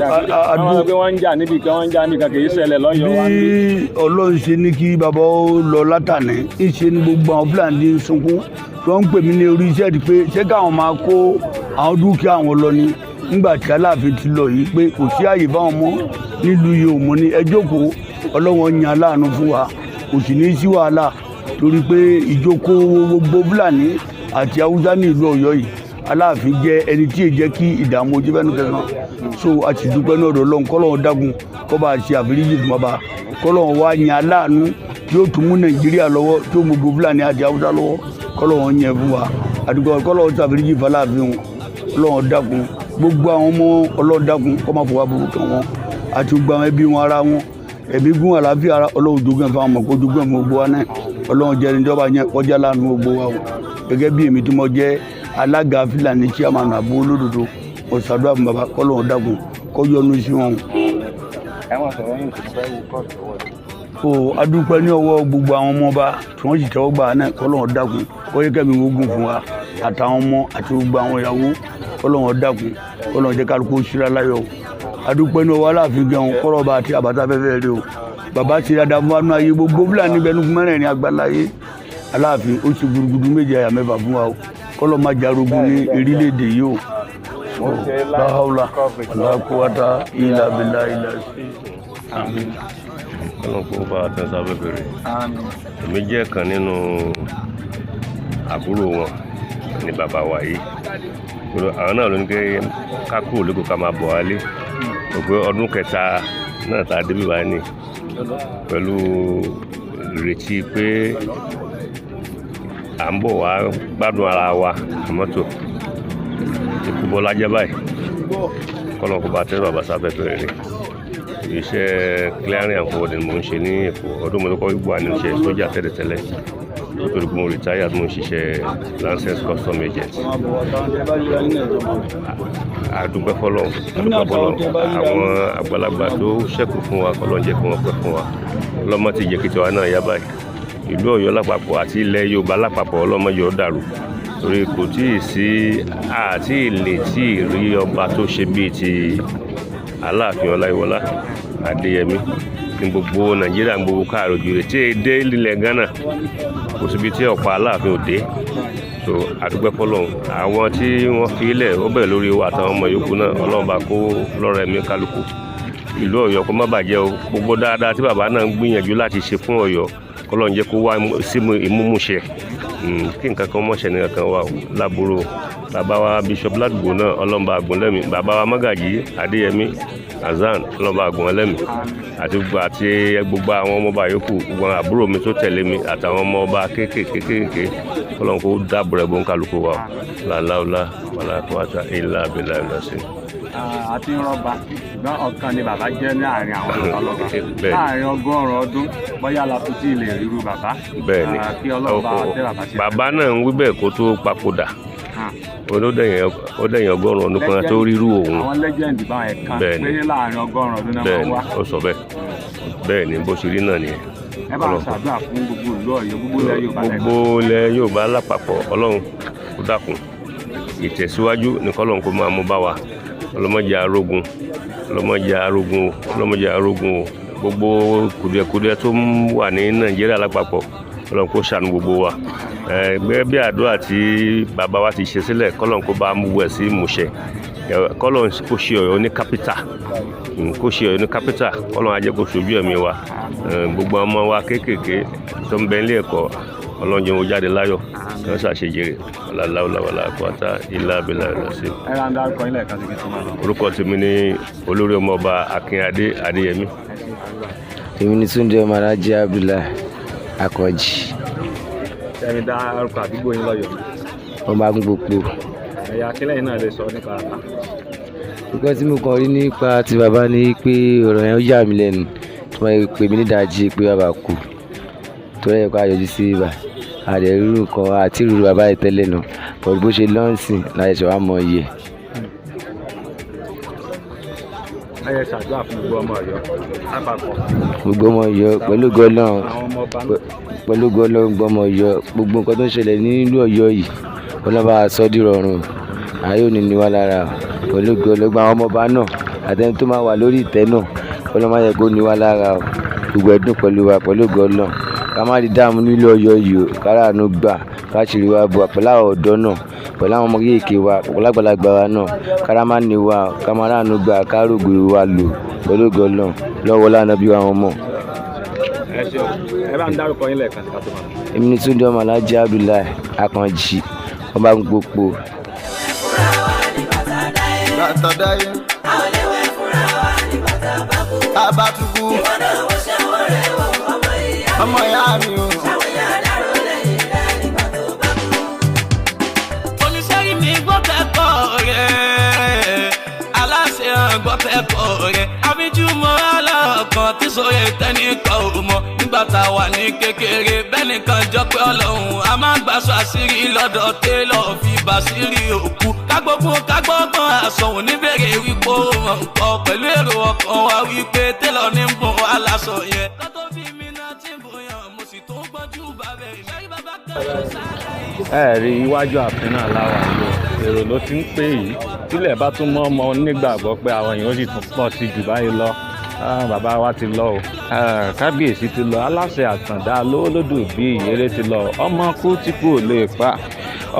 wọ́n sọ pé wọ́n ń jà níbi kan wọ́n ń jà níbi kan kì í ṣẹlẹ̀ lọ́yọ̀ọ́ wa. bí Ọlọ́run ṣe ní kí bàbá ó lọ látàní ìṣe ni gbogbo àwọn Fúlàní ń sunkún tí wọ́n ń pè mí ní orí iṣẹ́ ti pé ṣé káwọn máa kó àwọn dúkìá àwọn lọ ni nígbà tí Aláàfin ti lọ yìí pé kò sí àyè báwọn mọ́ nílùú yìí ò mọ́ ní ẹ jókòó Ọlọ́run yan aláàánú fún wa kò sì ní í sí wàhálà torí pé ìjókòó gbogbo Fúlàní àti Haúsá ní ìlú Ọ̀yọ́ yìí Aláàfin jẹ́ ẹni tí èyí jẹ́ kí ìdààmú ojú bẹ́ẹ̀ nìkan so a ti dúpẹ́ náà ọ̀dọ̀ Ọlọ́run kọ́lọ́run dákun kó bá ṣe àforíjì fún bàbá kọ́lọ́run wá yan aláàánú yóò tún mú Nàìjíríà lọ́wọ́ tí ó mú gbogbo Fúlàní àti Haúsá lọ́wọ́ kọ́lọ́run yẹn fún wa àdúgbò kọ́lọ́run ṣàforíjì fún Aláàfin Ọlọ́run dákun gbogbo àwọn ọmọ Ọlọ́run dákun kó má fọwọ́ burúkú kan wọn àti gbogbo àwọn ẹbí wọn ara wọn ẹ̀mí gún àlàáfíà ara Ọlọ́run jogún ẹ̀ fún àwọn ọmọ kó jogún ẹ̀ fún gbogbo wa náà Ọlọ́run jẹ́ ẹni ìjọba yẹn kọjá láàánú gbogbo wa o gẹ́gẹ́ bí èmi tí mo jẹ́ alága Fúlàní chairman àbú olódodo mo ṣàdúrà fún bàbá kọ́lọ́run dákun kó yọ́nú sí wọn. o adúpẹ́ ní ọwọ́ gbogbo àwọn ọmọ ọba tí wọ́n sì tẹ́wọ́ gbà náà kọ́lọ́run dákun kó yẹ kẹ́mi ogun fún wa àtàwọn ọmọ àti gbogbo àwọn ìyàwó kọ́lọ́run dákun kọ́lọ́run jẹ́ kálukú síra láyọ̀ adúpẹ́ ní ọwọ́ Aláàfin gan kọ́rọ̀ba àti àbátá fẹ́fẹ́ rẹ o bàbá ti dáadáa fún wa nú ayé gbogbo Fúlàní bẹnu mẹ́rẹ̀ẹ̀rin àgbáláyé Aláàfin ó sì gudugudu méje àyà mẹ́fà fún wa o kọ́lọ́ má jarogun ní orílẹ̀-èdè yìí o láhàúlà lákúwátá ìlà bìlà ìlà sí àmín. Ọlọ́run kó bá tẹ́sà bẹ̀bẹ̀rẹ̀ èmi jẹ́ kan nínú àbúrò wọn ní bàbá wa yìí àwọn náà ló ní kí ká kúrò lóko ká máa bọ̀ wálé òpé ọdún kẹta náà tá a débi wá ní pẹ̀lú ìrètí pé à ń bọ̀ wá gbádùn ara wa àmọ́tò ikú bọ́lá jẹ́ báyìí kọ́lọ́n kó bá tẹ́sà bàbá sábẹ́bẹ̀rẹ̀ rẹ̀ iṣẹ́ clearing and forwarding mo ń ṣe ní Èkó ọdún mo tó kọ́ gbọ́ àní iṣẹ́ sójà tẹ́lẹ̀tẹ́lẹ̀ nítorí pé mo retired mo ń ṣiṣẹ́ license custom agent. àdúgbò fọlọ́ àwọn àgbàlagbà tó ṣẹ́kù fún wa kọ́lọ́n jẹ́ kí wọ́n pẹ́ fún wa ọlọ́mọ ti jẹ́ kí tiwa náà yá báyìí ìlú Ọ̀yọ́ lápapọ̀ àti ilẹ̀ Yorùbá lápapọ̀ ọlọ́mọ yóò dàrú torí kò tíì sí àti ilé tí rí ọba tó ṣe bíi ti Aláàfin Olayiwola Adeyemi ní gbogbo Nàìjíríà gbogbo káàrọ̀ òjúre tí èdè lílẹ̀ Ghana kò síbi tí ọ̀pá Aláàfin òde so àdúgbò fọlọ́run àwọn tí wọ́n fi ilẹ̀ ó bẹ̀rẹ̀ lórí owó àtàwọn ọmọ yòókù náà Ọlọ́run bá kó lọ́rọ̀ ẹ̀mí kálukú ìlú Ọ̀yọ́ kó má bàjẹ́ o gbogbo dáadáa tí bàbá náà ń gbìyànjú láti ṣe fún Ọ̀yọ́ kọ́lọ́run jẹ́ kó wá sí ìmúmúṣẹ kí nǹkan kan mọ̀ṣẹ́ nìkan kan wà lábúrò bàbá wa Bishop ládùúgbò náà Ọlọ́run bá gùn lẹ́mìí bàbá wa Mágàjí Adéyẹmí Azan Ọlọ́run bá gùn lẹ́mìí àti gbogbo àwọn ọmọọba yòókù gbogbo àwọn àbúrò mi tó tẹ̀lé mi àtàwọn ọmọọba kéékèèké Ọlọ́run kó dáàbò rẹ̀ bó ń kálukú wa làlàólà wàlàkùwàtà ìlà àbẹ̀là ìlọsí. àti rọba ṣùgbọ́n ọ̀kan ni bàbá jẹ́ ní àárín àwọn ọlọ́ba láàrin 100 ọdún bóyá la tó tí ì lè ríru bàbá. bẹ́ẹ̀ni kí Ọlọ́run bá tẹ́ bàbá ṣe. bàbá náà ń wí bẹ́ẹ̀ kó tó papòdà ó dẹ̀yìn 100 ọdún kan tó rírú òun. àwọn lẹ́jẹ̀ndì bá ẹ̀ kan pé láàrin 100 ọdún náà wọ́n wá. ó sọ bẹ́ẹ̀ bẹ́ẹ̀ ni bó ṣe rí náà nìyẹn. ẹ bá ṣàdúrà fún gbogbo ìlú Ọ̀yọ́ gbogbo ilẹ̀ Yorùbá lápapọ̀ Ọlọ́run kó dákun ìtẹ̀síwájú ní kọ́lọ́run kó máa mú bá wa ọlọ́mọdé arógun o gbogbo kùdìẹ̀kùdìẹ̀ tó wà ní Nàìjíríà lápapọ̀ Ọlọ́run kó ṣàánú gbogbo wa gẹ́gẹ́ bí àdúrà tí bàbá wa ti ṣe sílẹ̀ kọ́lọ́run kó bá mú wẹ̀ sí ìmúṣẹ kọ́lọ́run kó ṣe Ọ̀yọ́ ní kápítà kọ́lọ́run á jẹ́ kó ṣojú ẹ̀mí wa gbogbo ọmọ wa kéékèèké tó ń bẹ nílé ẹ̀kọ́ Ọlọ́run jẹ́ wọn jáde láyọ̀ kí wọ́n ṣàṣejèrè ọ̀làláwọ̀lá àkọ́tà ilá abẹ́là ìrọ̀sí. orúkọ tèmi ní olórí ọmọọba Akínadé Adéyẹmí. èmi ní Túndé ọmọ Alájí Abdullahi Akọ̀jì. ẹni dá orúkọ àdúgbò yín lọ́yọ̀ọ́. ọmọ Agúnpòpó. ẹ̀yà akínlẹ̀ náà lè sọ nípa àtà. nǹkan tí mo kàn rí nípa ti bàbá ni pé ọ̀rọ̀ yẹn ó yà mí lẹ́nu tí wọ́n pè mí nídàájí pé bàbá kú tó rẹ̀ kó àyọjú sí ibà àdẹ̀ rírun kan àti rírun bàbá yìí tẹ́lẹ̀ náà pẹ̀lú bó ṣe lọ́ǹsìn láti ṣe wá mọ iye. ẹ ṣàdúrà fún gbogbo ọmọ Ọ̀yọ́ lápapọ̀. gbogbo ọmọ Ọ̀yọ́ pẹ̀lú gọ́lọ́n gbogbo ọmọ Ọ̀yọ́ gbogbo nǹkan tó ń ṣẹlẹ̀ nílùú Ọ̀yọ́ yìí ọlọ́ba sọ́dí rọrùn ayé òní ni wá lára pẹ̀lú gọ́lọ́n gba àwọn ọmọọba náà àtẹni tó máa wà lórí ìtẹ́ náà ọlọ́mọ ayẹ kó ní wá lára gbogbo ẹ̀dùn pẹ̀lú wa pẹ̀lú gọ́lọ́n ká má rí dáàmú nílùú Ọ̀yọ́ yìí o káràánú gbà káṣírí wa bu àpẹ̀lá ọ̀dọ́ náà pẹ̀lú àwọn ọmọ kéèké wa pẹ̀lú àgbàlagbà wa náà kára má ní wa ká má ráàánú gbà kárògbè wa lò pẹ̀lú gọ́lọ́n lọ́wọ́ lánàá bí wa wọn mọ̀. ẹ bá ń dárúkọ yín lẹ́ẹ̀kan sí ká tó máa. èmi ní Túndé ọmọ Alájí Abdullahi Akànjì ọba Agúnpòpó. àtọ̀dáyé. a ò lè wẹ̀ fúnra wa ní bàtà bá kú. abatuku. ìwọ náà wo ṣe àwọn rẹ̀ wò ọmọ ìyá mi o. ṣàwọn ìyá dárò lẹ́yìn rẹ̀ nígbà tó bá kú. oníṣẹ́rí mi gbọ́ kẹ́kọ̀ọ́ rẹ̀ aláṣẹ gbọ́ kẹ́kọ̀ọ́ rẹ̀ àbíjú mọ́ aláàkàn tí sóye tẹ́nìkan ò mọ̀ nígbà tá a wà ní kékeré bẹ́ẹ̀ nìkan jọ pé ọlọ́run a máa ń gbàṣọ àṣírí lọ́dọ̀ télọ̀ fi bàṣírí òkú kágbọ́gbọ́n àsọ̀hún níbèrè wípé ó ràn kọ́ pẹ̀lú èrò ọkàn wa wípé télọ̀ ní ń bùn aláṣọ yẹn tọ́tọ́ fi mí náà tí ń bòyàn mo sì tó gbọ́jú bàbẹ̀ ìṣẹ́rí bàbá kan ẹ rí iwájú ààfin náà láwa yìí èrò ló ti ń pè yìí tílẹ̀ bá tún mọ́ ọmọ onígbàgbọ́ pé àwọn èèyàn ó sì tún pọ̀ sí jù báyìí lọ bàbá wa ti lọ o kábíyèsí ti lọ aláṣẹ àtàndá alówólódù bí ìyèrè ti lọ ọmọ kú tí kò lè pa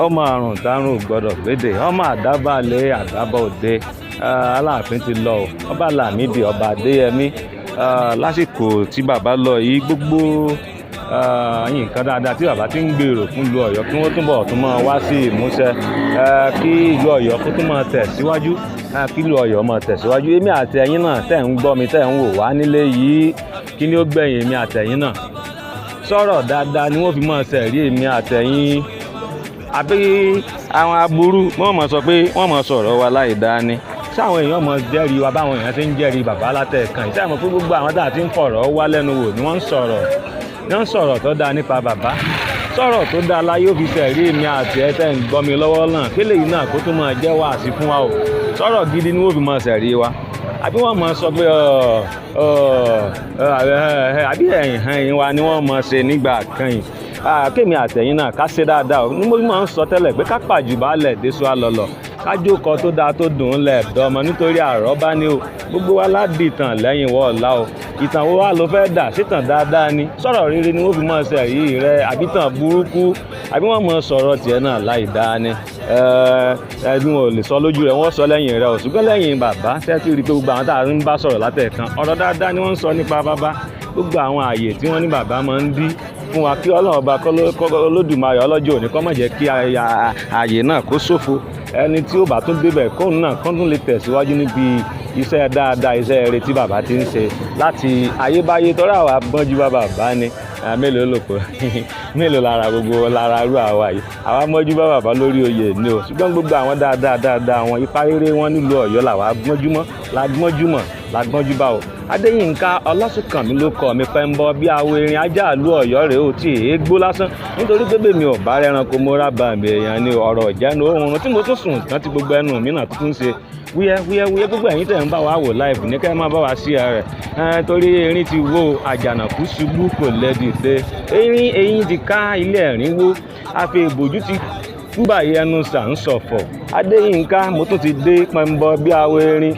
ọmọ àrùn tárùn gbọ́dọ̀ gbédè ọmọ àdábàlẹ̀ àdábà òde aláàfin ti lọ o ọba Lamidi ọba Adeyemi lásìkò tí bàbá lọ yìí gbogbo nǹkan dáadáa tí bàbá ti ń gbèrò fún ìlú Ọ̀yọ́ kí wọ́n túbọ̀ tún máa wá sí ìmúṣẹ kí ìlú Ọ̀yọ́ kó tún máa tẹ̀síwájú kí ìlú Ọ̀yọ́ máa tẹ̀síwájú èmi àti ẹ̀yin náà tẹ̀ ń gbọ́ mi tẹ̀ ń wò wá nílé yìí kí ni ó gbẹ̀yìn èmi àtẹ̀yin náà sọ̀rọ̀ dáadáa ni wọ́n fi máa ṣẹ̀rí èmi àtẹ̀yin àbí àwọn aburú wọ́n máa sọ pé wọ́n máa sọ̀rọ̀ wa láì dáa ni sáwọn èèyàn mọ jẹ́rìí wa báwọn èèyàn ti ń jẹ́rìí bàbá látẹ̀ẹ̀kan ìṣe àmọ́ pé gbogbo àwọn tá a ti ń fọ̀rọ̀ wá lẹ́nu wò ni wọ́n ń sọ̀rọ̀ tó dáa nípa bàbá sọ̀rọ̀ tó dáa láyé ó fi ṣẹ̀rí èmi àti ẹ̀ tẹ́ ń gbọ́ mi lọ́wọ́ náà kéle yìí náà kó tó máa jẹ́ wáàsí fún wa o sọ̀rọ̀ gidi ni wọ́n fi máa ṣẹ̀rí wa àbí wọ́n máa sọ pé àbí ẹ̀yìn wa ni wọ́n máa ṣe nígbà kan yìí kémi àtẹ̀yìn náà ká ṣe dáadáa o ní mo máa ń sọ tẹ́lẹ̀ pé ká pàjù baálẹ̀ déṣu àlọ́lọ̀ kájú kan tó dáa tó dùn ún lẹ̀ dọ́mọ nítorí àrọ́bá ni o gbogbo wa ládì ìtàn lẹ́yìn wọ́ọ̀lá o ìtàn wo wá ló fẹ́ dà sítàn dáadáa ni sọ̀rọ̀ rere ni wọ́n fi máa ṣe èyí rẹ àbí tàn burúkú àbí wọ́n máa sọ̀rọ̀ tiẹ̀ náà láì dáa ni ẹbí wọn ò lè sọ lójú rẹ wọ́n sọ lẹ́yìn rẹ ò ṣùgbọ́n lẹ́yìn bàbá tẹ́tí rí pé gbogbo àwọn tá a ń bá sọ̀rọ̀ látẹ̀ẹ̀kan ọ̀rọ̀ dáadáa ni wọ́n ń sọ nípa bàbá gbogbo àwọn ààyè tí wọ́n ní bàbá máa ń dí fún wa kí Ọlọ́run ọba Olódùmarè ọlọ́jọ́ òní kó má jẹ́ kí ààyè náà kó ṣòfò ẹni tí ó bá tún débẹ̀ kóun náà kó tún lè tẹ̀síwájú níbi iṣẹ́ dáadáa iṣẹ́ eré tí bàbá ti ń ṣe láti ayébáyé tọ́ra àwa gbọ́njú bá bàbá ni mélòó lòpọ̀ mélòó lára gbogbo lára rú àwa yìí àwa mọ́jú bá bàbá lórí oyè ni o ṣùgbọ́n gbogbo àwọn dáadáa wọn ipa rere wọn nílùú Ọ̀yọ́ làwa gbọ́njúmọ̀ lágbọ́njú bá o Adéyínká Ọlásùnkànmí ló kọ mi pẹ́ ń bọ́ bí awo erin ajá ìlú Ọ̀yọ́ rèé ò tí èé gbó lásán nítorí pé bèmi ò bá rẹranko mo rábà mi èèyàn ni ọ̀rọ̀ ìjẹnu ohun tí mo tún sùn tán tí gbogbo ẹnu mi náà tún ṣe wúyẹ́ gbogbo ẹ̀yin tẹ̀ ń bá wa wò láìpù ní kẹ́ ẹ máa bá wa sí rẹ̀ torí erin ti wó àjànàkú ṣubú kò lẹ́dìde eyín ti ká ilé ẹ̀rín wó àfi ìbòjú ti kúbà yẹnu sà ń ṣọ̀fọ̀ Adéyínká mo tún ti dé pẹ́ńbọ́ bí awo erin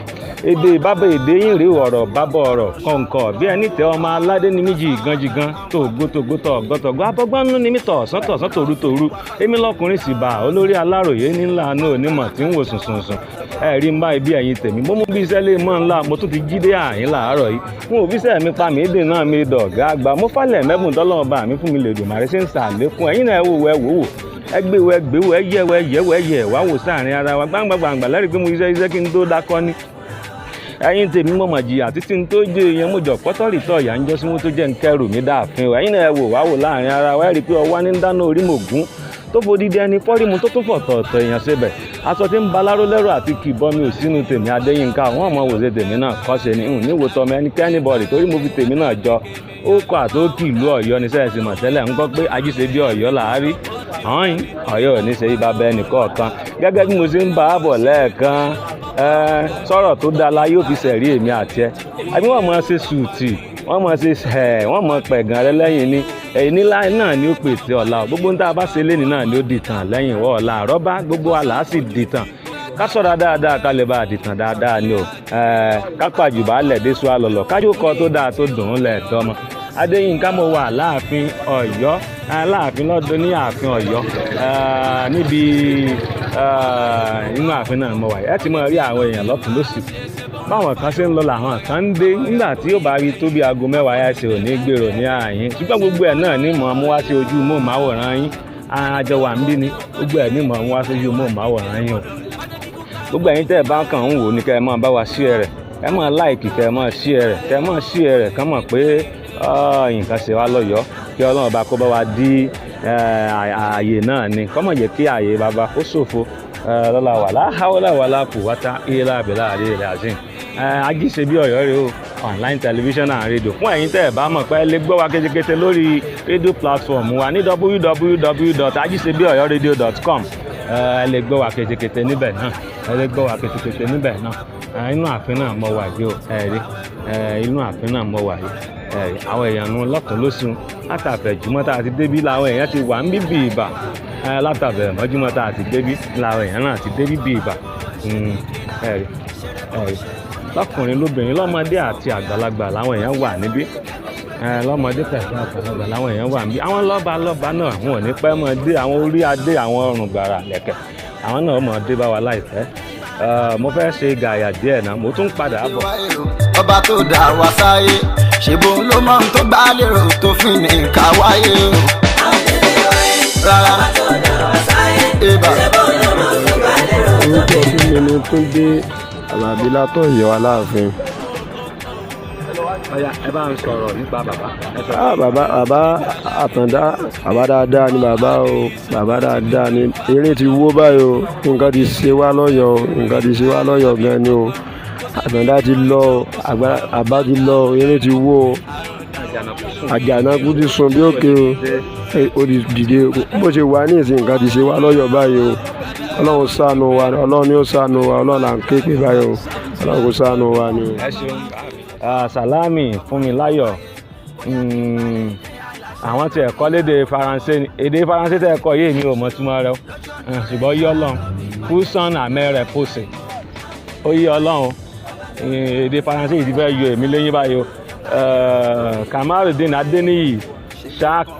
èdè bábà èdè yín rèé ọ̀rọ̀ bábà ọ̀rọ̀ kọ̀ǹkọ̀ bí ẹni tẹ ọmọ aládé ní méjì ganjigan tó gbótógbótó ọ̀gọ́tọ̀gbọ́ abọ́gbọ́n nínú ní mítọ̀ ọ̀sán tòrútòrú èmi lọkùnrin sì bá olórí aláròyé nílà náà onímọ̀ tí ń wò sùnsùnsùn ẹ̀rí ń bá ibi ẹ̀yìn tèmi mo mú bí iṣẹ́ lè mọ́ ńlá mo tún ti jí dé àyín làárọ̀ yìí fún òfíṣẹ́ mi pa mí dè náà mi dọ̀gá àgbà mo falẹ̀ mẹ́bùn tọ́lọ́run bá mi fún mi lè dùn màrí sí ń sàlékún ẹ̀yin náà wò ẹgbẹ́wò ẹyẹ wá wò sáàrin ara wa gbangba lẹ́rìí pé mo iṣẹ́ kí n tó dákọ́ ni ẹ̀yin tèmi mọ̀mọ̀ jìyà títí tó jẹ́ èèyàn mọ̀jọ̀ pọ́tọ́rì tọ̀ yà ń jọ́ sí wọn tó jẹ́ ń kẹrù mi dáàfin o ẹ̀yin náà wò wá wò láàrin ara wa rí i pé ọwá ní ń dáná orí mògún tó fòdìdí ẹni fọ́rímù tó tún fọ̀tọ̀ọ̀tọ̀ èèyàn síbẹ̀ aṣọ tí ń baláró lẹ́rù àti kìbọn mi ò sínú tèmi Adéyínká wọn mọ wòṣe tèmi náà kọ́ṣe ni níwò tọmọ ẹnikẹ́ni bọ̀rì torí mo fi tèmi náà jọ ó kọ àtókì ìlú Ọ̀yọ́ ní sẹ́ẹ̀sì mọ̀tẹ́lẹ̀ ń gbọ́ pé Ajisebi Oyo làárí Ọ̀yọ́ ò ní ṣe ibà bẹ́ẹ̀ nìkọ̀ọ̀kan gẹ́gẹ́ bí mo ṣe ń bá a bọ̀ lẹ́ẹ̀kan sọ̀rọ̀ tó dáa la yóò fi ṣẹ̀rí èmi àti ẹ àbí wọ́n mọ̀ ṣe sùútì wọ́n mọ̀ pẹ̀gàn rẹ lẹ́yìn ni ẹ̀yìn nílá náà ni ó pèsè ọ̀la gbogbo ń tá a bá ṣe léni náà ni ó dìtàn lẹ́yìn wọ́ ọ̀la àrọ́bá gbogbo àlà á sì dìtàn ká sọ̀rọ̀ dáadáa ká lè bá a dìtàn dáadáa ni o ká pàjù bá lẹ̀ dé sùn àlọ́lọ́ kájú kọ tó dáa tó dùn ún lẹ̀ dọ́mọ Adéyínká mo wà láàfin Ọ̀yọ́ láàfin lọ́dún ní ààfin Ọ̀yọ́ níbi inú ààfin náà mo wà ẹ ti máa rí àwọn èèyàn lọ́tùn lósì báwọn kan ṣe ń lọ làwọn kan ń dé nígbà tí ó bá rí tó bí aago mẹ́wàá yá ṣe ò ní gbèrò ní ààyìn ṣùgbọ́n gbogbo ẹ̀ náà ní mọ̀ mú wá sí ojú móhùnmáwòrán yín àjọ wà ń bí ni gbogbo ẹ̀ ní mọ̀ mú wá sí ojú móhùnmáwòrán yín o gbogbo ẹ̀yin tẹ́ ẹ bá kàn ń wò ní kẹ́ ẹ máa bá wa share rẹ̀ ẹ máa like kẹ́ ẹ máa share rẹ̀ kẹ́ ẹ máa share rẹ̀ kàn mọ̀ pé nǹkan ṣe wá lọ́yọ̀ọ́ kí Ọlọ́run bá kó bá wa dí ààyè náà ni kó má jẹ́ kí ààyè bàbá kó ṣòfò lọ́la wàlá hawla wàlá quwwata illa billahi al-azim. Ajisebi Oyo rèé o online television and radio fún ẹ̀yin tẹ́ ẹ bá mọ̀ pé ẹ lè gbọ́ wa kétékété lórí rédíò platform wa ní www.ajisebioyoradio.com ẹ lè gbọ́ wa kétékété níbẹ̀ náà ẹ lè gbọ́ wa kétékété níbẹ̀ náà inú ààfin náà mọ̀ wà yìí o ẹ̀rí inú ààfin náà mọ̀ wà yìí ẹ̀rí àwọn èèyàn nu lọ́tún lósùn látàfẹ̀jùmọ́ tá a ti débí làwọn èèyàn ti wà ń bíbí ìbà látàfẹ̀ mọ́júmọ́ tá a ti débí làwọn èèyàn náà ti débí bí ìbà ẹ̀rí lọ́kùnrin lóbìnrin lọ́mọdé àti àgbàlagbà làwọn èèyàn wà níbí lọ́mọdé pẹ̀lú àgbàlagbà làwọn èèyàn wà níbí àwọn lọ́ba náà wọn ò ní pẹ́ mọ́ dé àwọn orí adé àwọn ọrùn gbàrà lẹ̀kẹ̀ àwọn náà mọ̀ dé bá wa láìpẹ́ mo fẹ́ ṣe gàyà díẹ̀ náà mo tún padà bọ̀. ọba tó dá wa sáyé ṣèbó ló mọ ohun tó gbá lérò tó fi ní ká wáyé o. rárá orúkọ tí mi ni tó dé Àlàbí látọ̀yọ́ Aláàfin. ẹ bá ń sọ̀rọ̀ nípa bàbá. bàbá Àtàndá bàbá dáadáa ni bàbá o bàbá dáadáa ni eré ti wó báyìí o nǹkan ti ṣe wá lọ́yọ̀ọ́ nǹkan ti ṣe wá lọ́yọ̀ọ́ gan ni o Àtàndá ti lọ àbá ti lọ eré ti wó o Àjànàkú ti sùn bí òkè o ti dìde bó ṣe wà ní ìsìn nǹkan ti ṣe wá lọ́yọ̀ọ́ báyìí o Ọlọ́run ṣàánú wa Ọlọ́run ni ó ṣàánú wa Ọlọ́run là ń ké pè báyìí o Ọlọ́run kò ṣàánú wa ni o. ẹ ṣeun Sàlámì Fúnmiláyọ̀ àwọn tí ẹ̀kọ́ lédè Faransé èdè Faransé tẹ́ ẹ̀kọ́ yìí mi ò mọ̀ túmọ̀ rẹ̀ ṣùgbọ́n yí Ọlọ́run fúsàn àmẹ́rẹ̀ pòsè ó yí Ọlọ́run èdè Faransé yìí ti fẹ́ yọ èmi lẹ́yìn báyìí o Kamarudin Adeniyi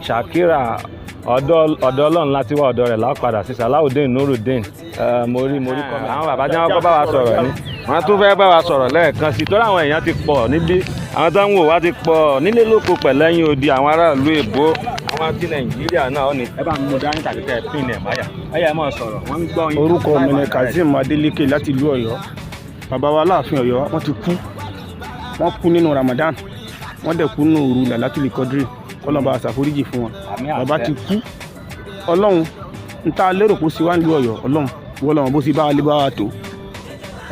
Shakira ọ̀dọ̀ Ọlọ́run láti wá ọ̀dọ̀ rẹ̀ lápadà sí Salaudeen Nurudeen mo rí kọ́ àwọn bàbá tí wọ́n kọ́ bá wa sọ̀rọ̀ ni wọ́n tún fẹ́ bá wa sọ̀rọ̀ lẹ́ẹ̀kan sí torí àwọn èèyàn ti pọ̀ níbí àwọn tó ń wò wá ti pọ̀ nílé lóko pẹ̀lẹ́yìn odi àwọn aráàlú èbó àwọn ti Nàìjíríà náà ní ẹ bá mú dání tàbí kẹ́ ẹ pín ẹ̀ máyà ẹ̀yà ẹ̀ máa sọ̀rọ̀ wọ́n ń gbọ́ yín. orúkọ mi ni Kazeem Adeleke láti ìlú Ọ̀yọ́ bàbá wa Aláàfin Ọ̀yọ́ wọ́n ti kú wọ́n kú nínú Ramadan wọ́n dẹ̀ kú nínú òru Lailatul Qadri kọ́lọ́n bá ṣàforíjì fún wọn bàbá ti kú Ọlọ́run ń ta lérò kó sí wá nílùú Ọ̀yọ́ Ọlọ́run wọ́n lọ́wọ́ bó sì bá wa lé bá wa tó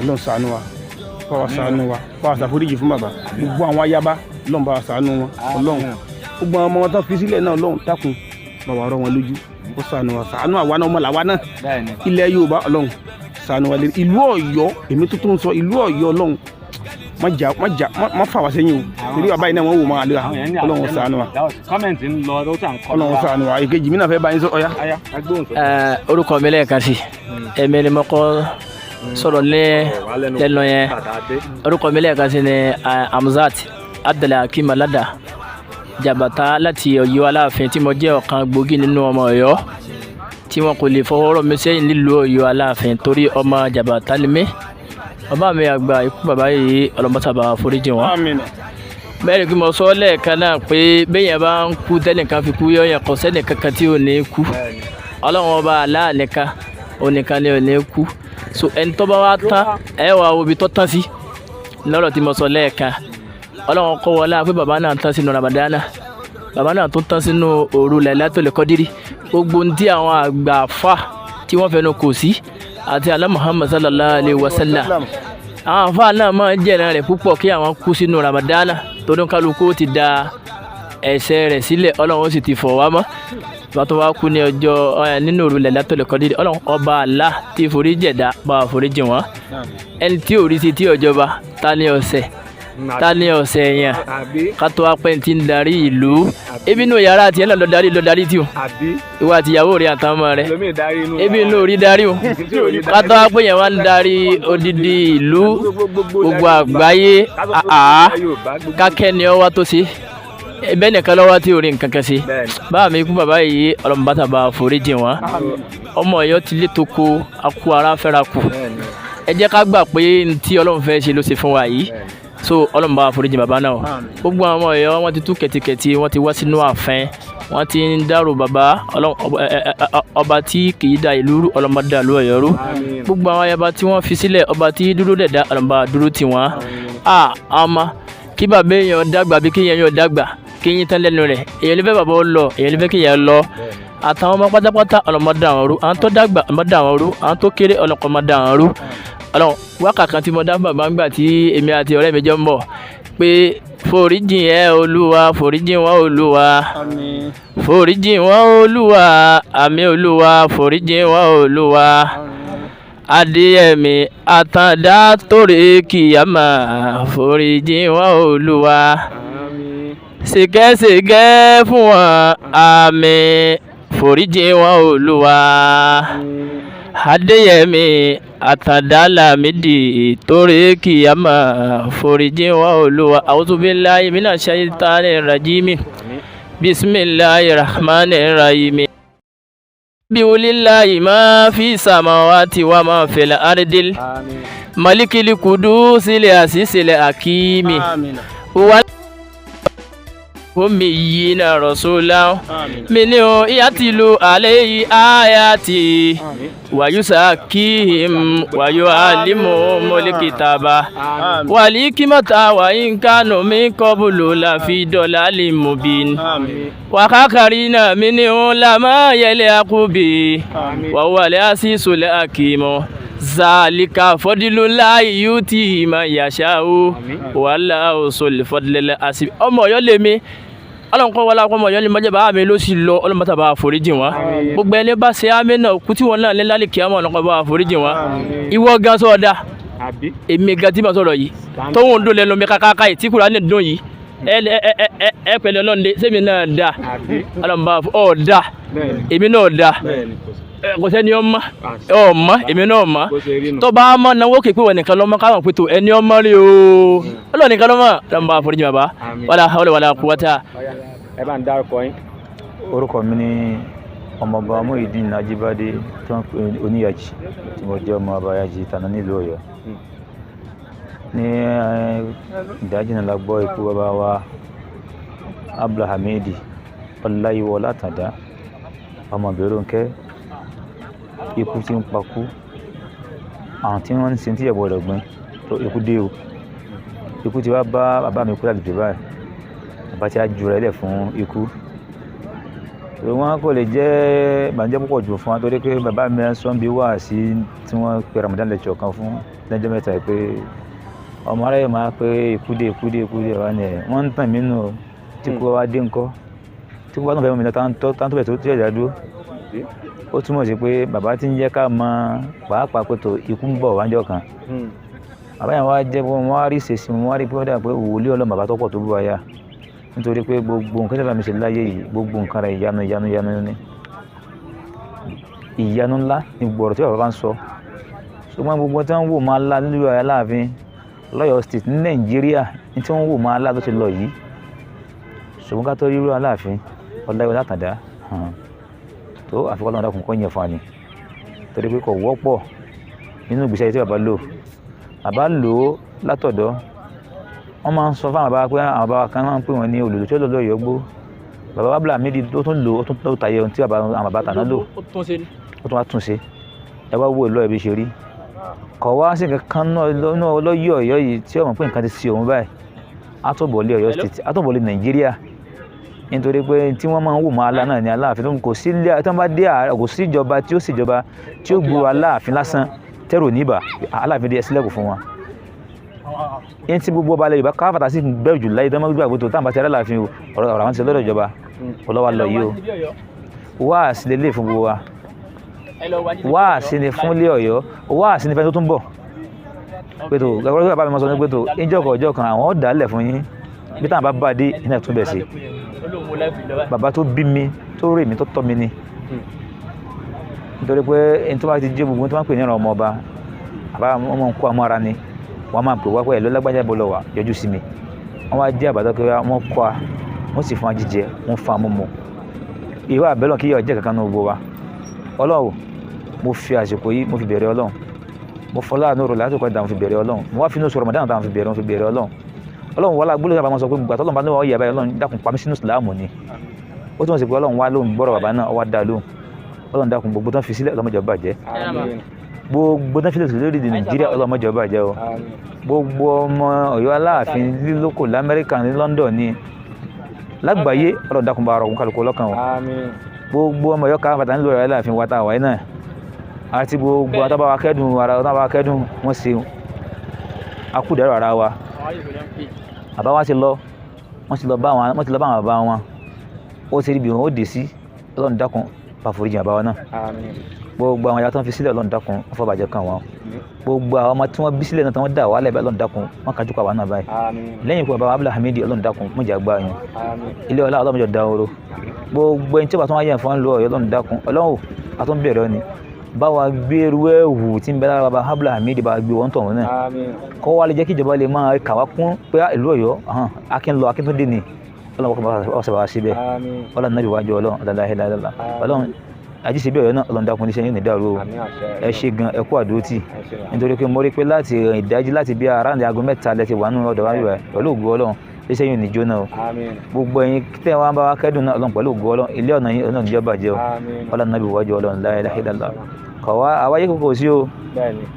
Ọlọ́run ṣàánú wa bá wa ṣàánú wa bá wa ṣàforíjì fún bàbá gbogbo àwọn ayaba Ọlọ́run bá wa ṣàánú wọn Ọlọ́run gbogbo àwọn ọmọ wọn tán fi sílẹ̀ náà Ọlọ́run dákun bá wa rọ̀ wọn lójú ó ṣàánú wa ṣàánú àwa náà ọmọ làwa náà ilẹ̀ Yorùbá Ọlọ́run ṣàánú wa lé ìlú Ọ̀yọ́ èmi tó tún sọ ìlú Ọ̀yọ́ Ọlọ́run má fà wá sẹ́yìn o torí bàbá yìí náà wọ́n wò máa lé wa Ọlọ́run ṣàánú wa kọ́mẹ̀ntì ń lọ ó tàn kọ́ Ọlọ́run ṣàánú wa èkejì mi náà fẹ́ bá yín sọ ọ̀yá. orúkọ mi lẹ́ẹ̀kan sí èmi ni mo kọ́ sọ̀rọ̀ lẹ́nu yẹn orúkọ mi lẹ́ẹ̀kan sí ni Hamzat Abdulhakeem Alada Jabata láti Ọ̀yọ́ Aláàfin tí mo jẹ́ ọ̀kan gbòógì nínú ọmọ Ọ̀yọ́ tí wọn kò lè fọwọ́rọ̀ mi sẹ́yìn nílùú Ọ̀yọ́ Aláàfin torí ọmọ Jabata ni mí bàbá mi àgbà ikú bàbá yìí ọlọmọsàbà foríjì wọn bẹ́ẹ̀ kí mo sọ lẹ́ẹ̀kan náà pé bẹ́yẹn bá ń kú tẹ́nìkan fi kú yọ̀yàn kò sẹ́nì kankan tí ò ní kú Ọlọ́run ọba aláàlẹ́ka onìkan ni ò ní kú so ẹni tó bá wá tán ẹ wà obi tó tán sí lọ́rọ̀ tí mo sọ lẹ́ẹ̀kan Ọlọ́run kọ́ wọlé pé bàbá náà tán sínú Ramadana bàbá náà tún tán sínú òru Lailatul Qadri gbogbo tí àwọn àgbà fà tí wọ́n fẹnu kò sí àti alá Muhammad sallallahu alayhi wa sallam àwọn àfáà náà máa ń jẹ́ràn rẹ̀ púpọ̀ kí àwọn kú sínú Ramadana torí kálukú ti da ẹ̀ṣẹ̀ rẹ̀ sílẹ̀ Ọlọ́run sì ti fọ̀ wá mọ́ bàtọ́ wa kú ní ọjọ́ nínú òru Lailatul Qadri Ọlọ́run ọba Allah tí forí jẹ̀dá bá wa forí jìn wọ́n ẹni tí ò rí sí tí ọjọba ta ní ọ̀sẹ̀ yẹn kátó apẹ́ tí ń darí ìlú ebi inú yàrá tiẹ̀ náà lọ darí tí o ìwà àtìyàwó rẹ̀ àtàwọn ọmọ rẹ̀ ebi inú orí darí o kátó apẹ́ yẹn wá ń darí odidi ìlú gbogbo àgbáyé kákẹ́ ni ọ wá tó sí bẹ́ẹ̀ nìkan lọ́wọ́ tí orí nǹkan kan sí báà mi kú bàbá yìí ọlọ́mọbátà bá foríjì wọn ọmọ Ọ̀yọ́ ti lé tó ko akú ara fẹ́ra kù ẹ jẹ́ ká gbà pé tí Ọlọ́run fẹ́ ṣe ló ṣe fún wa yìí so ọlọ́run bá foríjì bàbá náà gbogbo àwọn Ọ̀yọ́ wọ́n ti tú kẹ̀tíkẹ̀tí wọ́n ti wá sínú ààfin wọ́n ti ń dárò bàbá ọba tí kì í da ìlú rú ọlọ́run bá dá ìlú Ọ̀yọ́ rú gbogbo àwọn ayaba tí wọ́n fi sílẹ̀ ọba tí dúró dẹ̀dá ọlọ́run bá dúró tì wọ́n ọmọ kí bàbá èèyàn dàgbà bí kí èèyàn dàgbà kí yín tán lẹ́nu rẹ̀ èèyàn lè fẹ́ bàbá ó lọ èèyàn lè fẹ́ kí èèyàn lọ àtàwọn ọmọ pátápátá ọlọ́mọdé àwọn rú àwọn tó dàgbà ọmọdé àwọn rú àwọn tó kéré ọlọ́kọ̀ọ́mọdé àwọn rú ọlọ́run wákà kan tí mo dá bàbá ń gbà tí èmi àti ọ̀rẹ́ mi jọ ń bọ̀ pé foríjìn olúwa foríjìn wọn olúwa foríjìn wọn olúwa àmì olúwa foríjìn wọn olúwa Adeyemi Atanda torí kìyàmà foríjìn wọn olúwa ṣègẹ́ṣègẹ́ fún wọn àmì foríjìn wọn olúwa Adeyemi Atanda Lamidi torí kìyàmà foríjìn wọn olúwa a'udhu billahi minash shaitanir rajim bismillahir rahmanir rahim biulillahi ma fi samawati wa ma fil ardil malikil qudusil asisil hakimi أميين رسولا منه يتلو عليه آياتي ويزكيهم ويعلمهم الكتاب والحكمة وإن كانوا من قبل لفي ضلال مبين وآخرين منهم لما يلحق به وهو العزيز الحكيم ذلك فضل الله يؤتيه من يشاء والله ذو الفضل العظيم ọmọ Ọ̀yọ́ lèmi Ọlọ́run kọ́ wọlá ọmọ Ọ̀yọ́ lè mọ́jẹ́ bá mi ló sì lọ Ọlọ́run mọ́ta bá foríjì wọn gbogbo ẹni bá ṣe àmì náà kú tí wọn náà lé lálẹ́ kíámọ̀ ọlọ́kọ̀ bá foríjì wọn ìwọ gan sọ ọ̀dà èmi gan tí mo sọ̀rọ̀ yìí tóun ń dún lẹ́nu mi kákáká yìí tí Kùránì dùn yìí ẹ pẹ̀lú Ọlọ́run dé sẹ́mi náà dà Ọlọ́run bá ọ̀dà èmi náà dà kò sẹ́ni ọmọ èmi náà mọ̀ tó bá mọ̀ náwó kékeré wọn nìkan lọ́mọ káwọn pé tó ẹni ọmọ rí o Ọlọ́run nìkan lọ́mọ lọ́mọ bá foríjì bàbá wàlá hawla wàlá quwwata. ẹ bá ń dárúkọ yín. orúkọ mi ni ọmọọba Muyideen Ajibade tó ń pè Oníyàjì tí mo jẹ́ ọmọ Abayàjì Tànà nílùú Ọ̀yọ́. ní ìdájí náà la gbọ́ ikú bàbá wa Abdulhamid Olayiwola Atanda ọmọ Bẹ̀rùnkẹ́ ikú tí ń pakú àwọn tí wọ́n ń sin tí ẹ̀bọ̀ ọ̀dọ̀gbìn tó ikú dé o ikú tí wá bá bàbá mi kú láti báyìí bàbá tí a jù rẹ̀ lẹ̀ fún ikú wọn kò lè jẹ́ ìbànújẹ́ púpọ̀ jù fún wa torí pé bàbá mi sọ ń bí wá sí tí wọ́n pe Ramadan lecture kan fún lẹ́jọ́ mẹ́ta pé ọmọ aráyè máa pé ikú dé wá ní ẹ̀ wọ́n ń tàn mí nù tí kú wá dé ńkọ́ tí kú bá tún fẹ́ mọ́ mi lọ táńtó bẹ̀ tó ẹ̀dá dúró ó túmọ̀ sí pé bàbá tí ń jẹ́ ká mọ pàápàá pé tó ikú ń bọ̀ wájọ́ kan bàbá yẹn wá jẹ́ pé wọ́n wá rí ṣèṣì wọ́n wá rí pé ó dà pé òwúlé Ọlọ́run bàbá tó pọ̀ tó bú wa yá nítorí pé gbogbo nǹkan tí bàbá mi ṣe láyé yìí gbogbo nǹkan rẹ̀ ìyanu ní ìyanu ńlá ní gbọ̀rọ̀ tí bàbá bá ń sọ ṣùgbọ́n gbogbo tí wọ́n wò máa lá nílùú Aláàfin lọ́yọ̀ state ní Nàìjíríà ní tí wọ́n wò máa lá tó ti lọ yìí ṣùgbọ́n ká tó rí irú Aláàfin Olayiwola Atanda tó àfikún Ọlọ́run dákun kọ́ yẹn fún wa ni torí pé kò wọ́pọ̀ nínú ìgbésí ayé tí bàbá lò látọ̀dọ̀ wọ́n máa ń sọ fún àwọn bàbá pé àwọn bàbá kan máa ń pè wọ́n ní olùlò tí ó lọ́ọ́ Ọ̀yọ́ gbó bàbá wa Lamidi tó tún lò ó tún tó tayé ohun tí àwọn bàbá Tàná lò ó tún wá tún ṣe ẹ wá wo ìlú ẹbí ṣe rí kọ̀ wá sí kankan náà lọ́yọ̀ Ọ̀yọ́ yìí tí ọmọ pé nǹkan ti ṣe òun báyìí àtúbọ̀lé Ọ̀yọ́ state àtúbọ̀lé Nàìjíríà nítorí pé tí wọ́n máa ń wò mọ́ alá náà ní Aláàfin tó ń kò sí ilé tí wọ́n bá dé ààrẹ kò sí ìjọba tí ó sì ìjọba tí ó gbúrò Aláàfin lásán tẹ́rù níbà Aláàfin dé ẹsílẹ̀kù fún wọn. yẹn tí gbogbo ọba alẹ́ Yorùbá káfàtà sí bẹ́ẹ̀ jù láyé dánmọ́ gbàgbé tó táwọn bá ti Aláàfin ọ̀rọ̀ àwọn ti lọ́dọ̀ ìjọba ọlọ́wà lọ yìí o wá sílẹ̀ lè fún gbogbo wa wá sílẹ̀ fún ilé Ọ̀yọ́ wá sílẹ̀ fẹ́ tó tún bọ̀ pẹ̀tò gbàgbọ́ bàbá mi mọ́ sọ ní pẹ̀tò ìjọkọ̀ kan àwọn ọ̀dàlẹ̀ fún yín bí táwọn bá bá dé iná tún bẹ̀ sí bàbá tó bí mi tó rè mí tó tọ́ mi ni nítorí pé ẹni tó bá ti jẹ́ gbogbo tó máa ń pè ní ọ̀rọ̀ ọmọ ọba àbá wọn máa ń kó amọ́ ara ni wọ́n máa ń pè wá pé ẹ̀ lọ́lágbájá bọ́ lọ wà yọjú sí mi wọ́n wá jẹ́ àbádọ́ pé wọ́n kọ́ a wọ́n sì fún wa jíjẹ wọ́n fún amúmu ìwé àbẹ́lọ̀ kí yọ̀ jẹ́ kankan ní gbogbo wa Ọlọ́run mo fi àsìkò yìí mo fi bẹ̀rẹ̀ Ọlọ́run mo fọlá àánú rò látòkọ́ ìdá mo fi bẹ̀rẹ̀ Ọlọ́run mo wá fi inú sọ Ramadan táwọn fi bẹ̀rẹ̀ Ọlọ́run ọlọ́run wọlá gbólóhùn sábà máa sọ pé gbogbo àtọ́lọ́run bá ní wọ́n yẹ báyìí ọlọ́run dákun pa mí sínú ìsìláàmù ni ó tún wọ́n sì pé ọlọ́run wá lóhùn gbọ́rọ̀ bàbá náà ọwá dá lóhùn ọlọ́run dákun gbogbo tán fi sílẹ̀ ọlọ́mọdé ọba jẹ́ gbogbo tán fi sílẹ̀ lórí Nàìjíríà ọlọ́mọdé ọba jẹ́ o gbogbo ọmọ Ọ̀yọ́ Aláàfin lílókò lamẹ́ríkà ní London ní lágbàáyé ọlọ́run dákun bá ọrọ̀ kálukú ọlọ́kàn o gbogbo ọmọ Ọ̀yọ́ káfàtà nílò Ọ̀yọ́ Aláàfin wa táwa náà àti gbogbo àtàbáwa kẹ́dùn wọ́n ṣe akúdẹ̀rọ̀ ara wa bàbá wa ti lọ wọ́n ti lọ bá àwọn bàbá wọn ó ti rí bí wọn ó dé sí ọlọ́run dákun pàforíjì bàbá wa náà gbogbo àwọn ìyá tó ń fi sílẹ̀ ọlọ́run dákun wọ́n fọ́bàjẹ́ kan wọn gbogbo àwọn ọmọ tí wọ́n bí sílẹ̀ náà tí wọ́n dà wálẹ̀ bẹ́ẹ̀ ọlọ́run dákun wọ́n kájú pa wà náà báyìí lẹ́yìn ikú bàbá wa Abdul Hamid ọlọ́run dákun mọ̀jà gbá yẹn ilé ọlá ọlọ́run mọ̀jà dá oró gbogbo ẹni tí wọ́n bá tún wáyé fún lọ Ọ̀yọ́ ọlọ́run dákun ọlọ́run àtún bẹ̀rẹ̀ ni báwa gbèrú ẹ̀wù tí ń bẹ lára bàbá Abdul Hamid bá gbé wọn tọ̀hún náà kọ́ wá lè jẹ́ kí ìjọba lè máa kà wá kún pé ìlú Ọ̀yọ́ akíntúndé ni ọlọ́run kọ́ ọ̀sẹ̀ bá síbẹ̀ ọlọ́run náà bí wájú ọlọ́run ọlọ́run Ajisebi Oyo náà ọlọ́run dákun níṣẹ́ yóò ní dàrú o ẹ ṣe gan ẹ kú àdótì nítorí pé mo rí pé láti ìdájí láti bí aráàlú aago 3 lẹ́tì wà nínú ọ̀dọ̀ wáyé pẹ̀lú ògo ọlọ́run iṣẹ́ yóò ní jóná o gbogbo ẹ̀yin tẹ́ wá bá wa kẹ́dùn náà ọlọ́run pẹ̀lú ògo ọlọ́run ilé ọ̀nà yín ọlọ́run níjọba jẹ́ o ọlọ́run náà bí wájú ọlọ́run la ilaha illallah kọ̀wá àwáyé kòkò sí o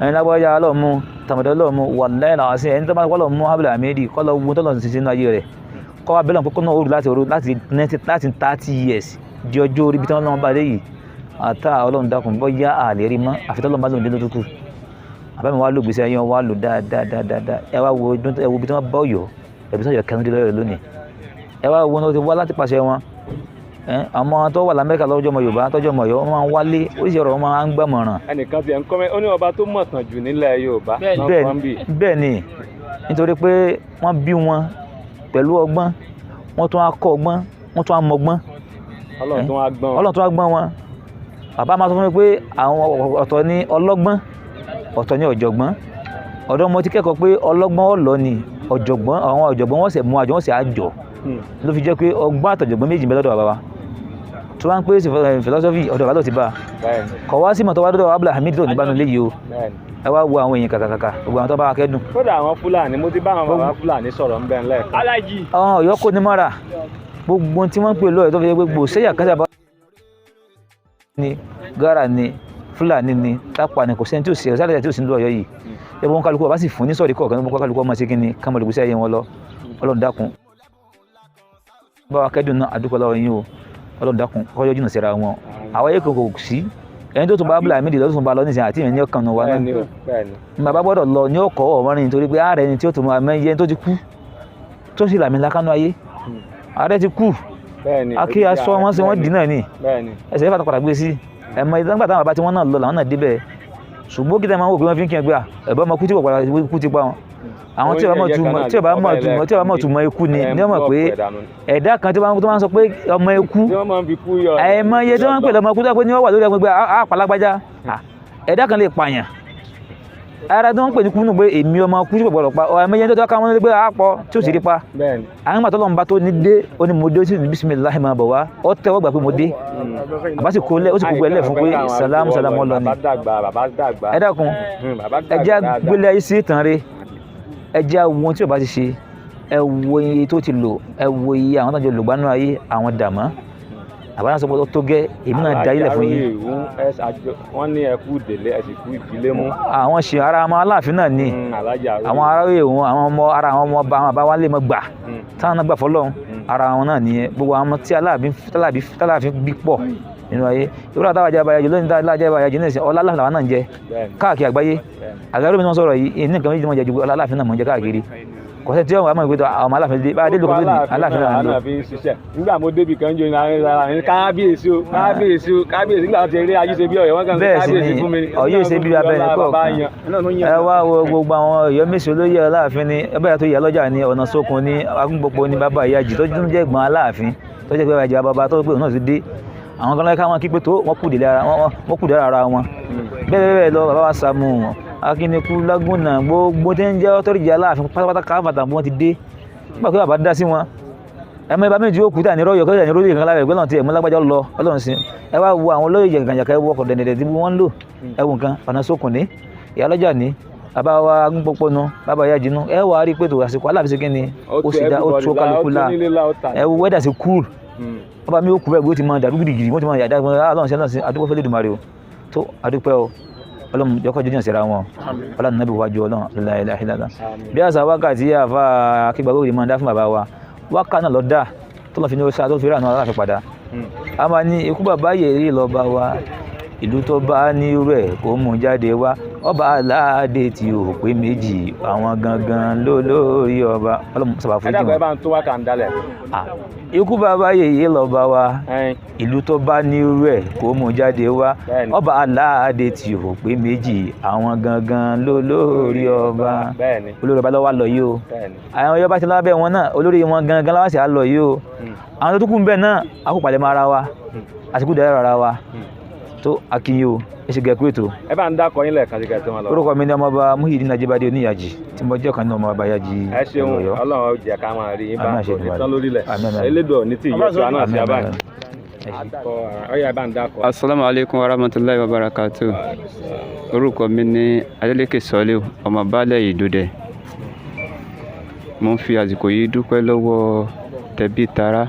ẹni lágbájá ọlọ́mú tàmọ̀dọ́ ọlọ́mú wallahi làásì ẹni tó bá kọ́ lọ́mú Abdul Hamid kọ́ lọ wo tọ́lọ̀ sí sínú ayé rẹ̀ kọ́ wa bẹ́lẹ̀ kókó náà ó rù láti 30 years di ọjọ́ orí bí tí wọ́n lọ́mọ bá dé yìí àtà ọlọ́run dákun bọ́ yá àlè rí mọ́ àfitọ́lọ́mọ bá lòun dé lótúkù àbámi wá lò gbèsè ayé wọn wá lò dáadáa ẹ wá wo bí tí wọ́n bá Ọ̀yọ́ ẹ̀bí tí wọ́n yọ kẹrin dé lọ́yọ̀ lónìí ẹ wá wo ní wọ́n ti wá láti pàṣẹ wọn àwọn tó wà lamẹ́ríkà lọ́jọ́ ọmọ Yorùbá tọ́jọ́ ọmọ Ọ̀yọ́ wọ́n máa ń wálé oríṣi ọ̀rọ̀ wọn máa ń gbàmọ̀ràn. ẹnìkan ti ẹ̀ ń kọ́mẹ́ ó ní ọba tó mọ̀tàn jù nílẹ̀ Yorùbá. bẹ́ẹ̀ ni nítorí pé wọ́n bí wọn pẹ̀lú ọgbọ́n wọ́n tún á kọ́ ọgbọ́n wọ́n tún á mọgbọ́n Ọlọ́run tún á gbọ́n wọn. bàbá máa sọ fún mi pé àwọn ọ̀tọ̀ ní ọlọ́gbọ́n ọ̀tọ̀ ní ọ̀jọ̀gbọ́n ọ̀dọ́ mo ti kẹ́kọ̀ọ́ pé ọlọ́gbọ́n ọ̀lọ́ ni ọ̀jọ̀gbọ́n àwọn ọ̀jọ̀gbọ́n wọ́n sì mú àjọ wọ́n sì àjọ ló fi jẹ́ pé ọgbọ́n àtọ̀jọ̀gbọ́n méjì ń bẹ lọ́dọ̀ bàbá wa tó wá ń pè sí philosophy ọ̀dọ̀ bàbá ló ti bá kọ̀ wá sí mọ̀ tó wá dọ́dọ̀ Abdul Hamid tó ní bánu léyìí o ẹ wá wo àwọn èèyàn kàkàkà gbogbo àwọn tó bá wa kẹ́dùn. kódà àwọn Fúlàní mo ti bá àwọn bàbá Fúlàní sọ̀rọ̀ ńbẹ̀ ńlẹ̀. alájì. àwọn Ọ̀yọ́ kò ní mọ́ra gbogbo tí wọ́n ń pè lọ́yọ̀ tó fi jẹ́ pé gbò sẹ́yà kásá bá ní Gara ni Fúlàní ni Tápà ni kò sẹ́ni tí ò sí ọ̀sálẹ̀ tí ò sí ní Ọ̀yọ́ yìí ẹ bọ́n kálukú ọba sì fún ní sọ̀rí kọ̀ọ̀kan ní kálukú ọmọ sí kí ni kámọ̀ lè gbèsè ayé wọn lọ Ọlọ́run dákun bá wa kẹ́dùn náà àdúgbò lọ́wọ́ yín o Ọlọ́run dákun kọ́jọ́ jìnnà síra wọn àwọn ayé kò sí ẹni tó tún bá Abdul Hamid lọ́dún tó bá lọ nísìnyí àti ìyẹn ní ọkàn wa náà bàbá gbọ́dọ̀ lọ ní ọkọ̀ ọ̀wọ́n rìn nítorí pé ààrẹ ni tí ó tún máa mẹ́yẹ tó ti kú tó sì làmì lákánú ayé ààrẹ ti kú akí aṣọ wọn sí wọn dì náà ni ẹsẹ̀ ìfàtà padà gbé sí ẹ̀mọ ìdánwò táwọn bàbá tí wọ́n náà lọ làwọn náà débẹ̀ ṣùgbọ́n kí tẹ́ máa ń wò pé wọ́n fi ń kí ẹ gbé ẹ̀bọ́ ọmọ kú tí kú ti pa wọn àwọn tí ó bá mọ̀ túmọ̀ ikú ni ní ọmọ pé ẹ̀dá kan tí wọ́n sọ pé ọmọ ikú ẹ̀mọ iye tí wọ́n ń pè lọ́mọ ikú tó pé ní wọ́n wà lórí ẹgbẹ́ àpàlágbájá ẹ̀dá kan lè pààyàn ara tí wọ́n ń pè ní kú nù pé èmi ọmọ kú tí kò gbọdọ̀ pa ẹ̀mọ iye tó ká wọn pé àpọ̀ tí ò sì rí pa àwọn ìgbà tó lọ́nba tó ní dé ó ní mo dé ó sì ní bisimilahi máa bọ̀ wá ó tẹ́wọ́ gbà pé mo dé àbá sì kó lẹ́ ó sì kó gbẹ́lẹ̀ fún pé sàlámù sàlámù ọlọ́ni ẹ dákun ẹ jẹ́ gbélé ayé sí ìtàn rẹ̀ ẹ jẹ́ àwọn tí o bá ti ṣe ẹ wo iye tó ti lò ẹ wo iye àwọn tó ń jẹ lògbánú ayé àwọn dàmọ́ àbáyá sọ pé ó tó gẹ́ èmi náà da ilẹ̀ fún yín. wọ́n ní ẹkú délé ẹ̀sìn kú ìdílé mú. àwọn ṣe ara ọmọ Aláàfin náà ni àwọn aráwé òun àwọn ọmọ ara àwọn ọmọ ọba àwọn àbáwá lè mọ gbà táwọn náà gbà fọlọ́run ara wọn náà nìyẹn gbogbo àwọn ọmọ tí Aláàfin bí pọ̀ nínú ayé ìwúrọ̀ àtàwọn ajá ìbáyájú lónìí tá ajá ìbáyájú ní ìsìn ọlá Aláàfin làwọn náà ń jẹ káàkiri àgbáyé àgbàdo mi ni wọ́n sọ̀rọ̀ yìí ní nǹkan méjì ni wọ́n jẹ ju ọlá Aláàfin náà mọ̀ ń jẹ káàkiri kọ̀sẹ̀ tí wọ́n máa ń gbé tó àwọn Aláàfin dé báyìí lóko lónìí Aláàfin náà ń lò. nígbà mo débi kan jọ ní kábíyèsí o nígbà tí eré Ajisebi Oyo wọn kàn sí kábíyèsí fún mi. Ọ̀yọ́ ìṣebí abẹ́rẹ́ kọ̀ọ̀kan ẹ wá wo gbogbo àwọn Ọ̀yọ́ mẹ́sàn olóyè Aláàfin ni ẹgbẹ́ yàtọ̀ ìyá lọ́jà ni ọ̀nà sókun ni agúnpọ̀pọ̀ ni bàbá ìyájì tó tún jẹ́ ẹ̀gbọ́n Aláàfin tó jẹ́ pé ìyájì bàbá tó pé òun náà ti dé àwọn kan lọ́yẹ́ káwọn kí pé tó wọ́n kù dé ara wọn bẹ́ẹ̀ lọ bàbá wa Sàámú Akínikú Lágúnà gbogbo tí ń jẹ́ ọ́tọ́rìjì Aláàfin pátápátá káfàtà wọ́n ti dé nígbà pé bàbá dá sí wọn ẹmọ ibà méjì ó kú tà ní rọ́yọ̀ kọ́jà ní rọ́yọ̀ ìkan lábẹ́ ìgbẹ́ náà ti ẹ̀mú lágbájá lọ Ọlọ́run sí ẹ wá wo àwọn olóyè jàǹkàjàǹkà ẹwọ́ ọkọ̀ dẹ̀dẹ̀dẹ̀ tí wọ́n ń lò ẹwù nǹkan ọ̀nà sókùn ní ìyálọ́jà ní bàbá wa Agbópọ̀nà bàbá Ìyá Ìjìnú ẹ wà á rí pé tó àsìkò Aláàfin ṣe kí ni ó sì dá ó tó kálukú la ẹ wo wẹ́dà sí cool bàbá mi ó kú bẹ́ẹ̀ bí ó ti máa dàrú gidigidi wọ́n ti máa yàdá Ọlọ́run ṣe náà sí adúpẹ́ fẹ́lẹ́ dùmarè o tó adúpẹ́ o Ọlọ́run jọkọ́ jẹ́ ìyànsẹ́ra wọn Ọlọ́run nábì wájú Ọlọ́run la ilaha illallah bí àṣà wákàtí àfa akígbàgbọ́ òde máa dá fún bàbá wa wákà náà lọ dá tó lọ́ fi ní ó sá tó fi rà náà Aláàfin padà a máa ní ikú bàbá yèrí lọ́ba wa ìlú tó bá ní irú ẹ̀ kó mú jáde wá ọba aládé tí ò pé méjì àwọn gangan lólórí ọba Ọlọ́run sábà fún ìjìnwó. ẹ bá ń tó wá kà ń dalẹ̀. ikú bàbá yèyé lọ́ba wa ìlú tó bá ní irú ẹ̀ kó mú jáde wá ọba aládé tí ò pé méjì àwọn gangan lólórí ọba olórí ọba lọ́wọ́ lọ yìí o àwọn Ọ̀yọ́ bá ti lábẹ́ wọn náà olórí wọn gangan láwá sí àlọ́ yìí o àwọn tó tún kù ń bẹ̀ náà àkópalẹ̀ máa ra wa àsìkò dẹ̀rẹ̀ ara wa tó akínyó ẹsẹ gẹ̀ẹ́kú ètò. ẹ bá ń dákọ yín lẹ́ẹ̀kan sí kẹtọ́ wọn lọ. orúkọ mi ni ọmọọba Muhyiddin Ajibade Oníyàjì tí mo jẹ́ ọ̀kan nínú ọmọọba Yàjì. ẹ ṣeun Ọlọ́run jẹ́ ká máa rí yín bá òtítọ́ lórílẹ̀ elédò ní tí ìyẹ́sọ àná sí abáyé. ọyá ẹ bá ń dákọ. Assalamu alaikum warahmatullahi wabarakatuh. orúkọ mi ni Adeleke Sọ́lé ọmọ baálẹ̀ Ìdúdẹ. mo ń fi àsìkò yìí dúpẹ́ lọ́wọ́ tẹbí tará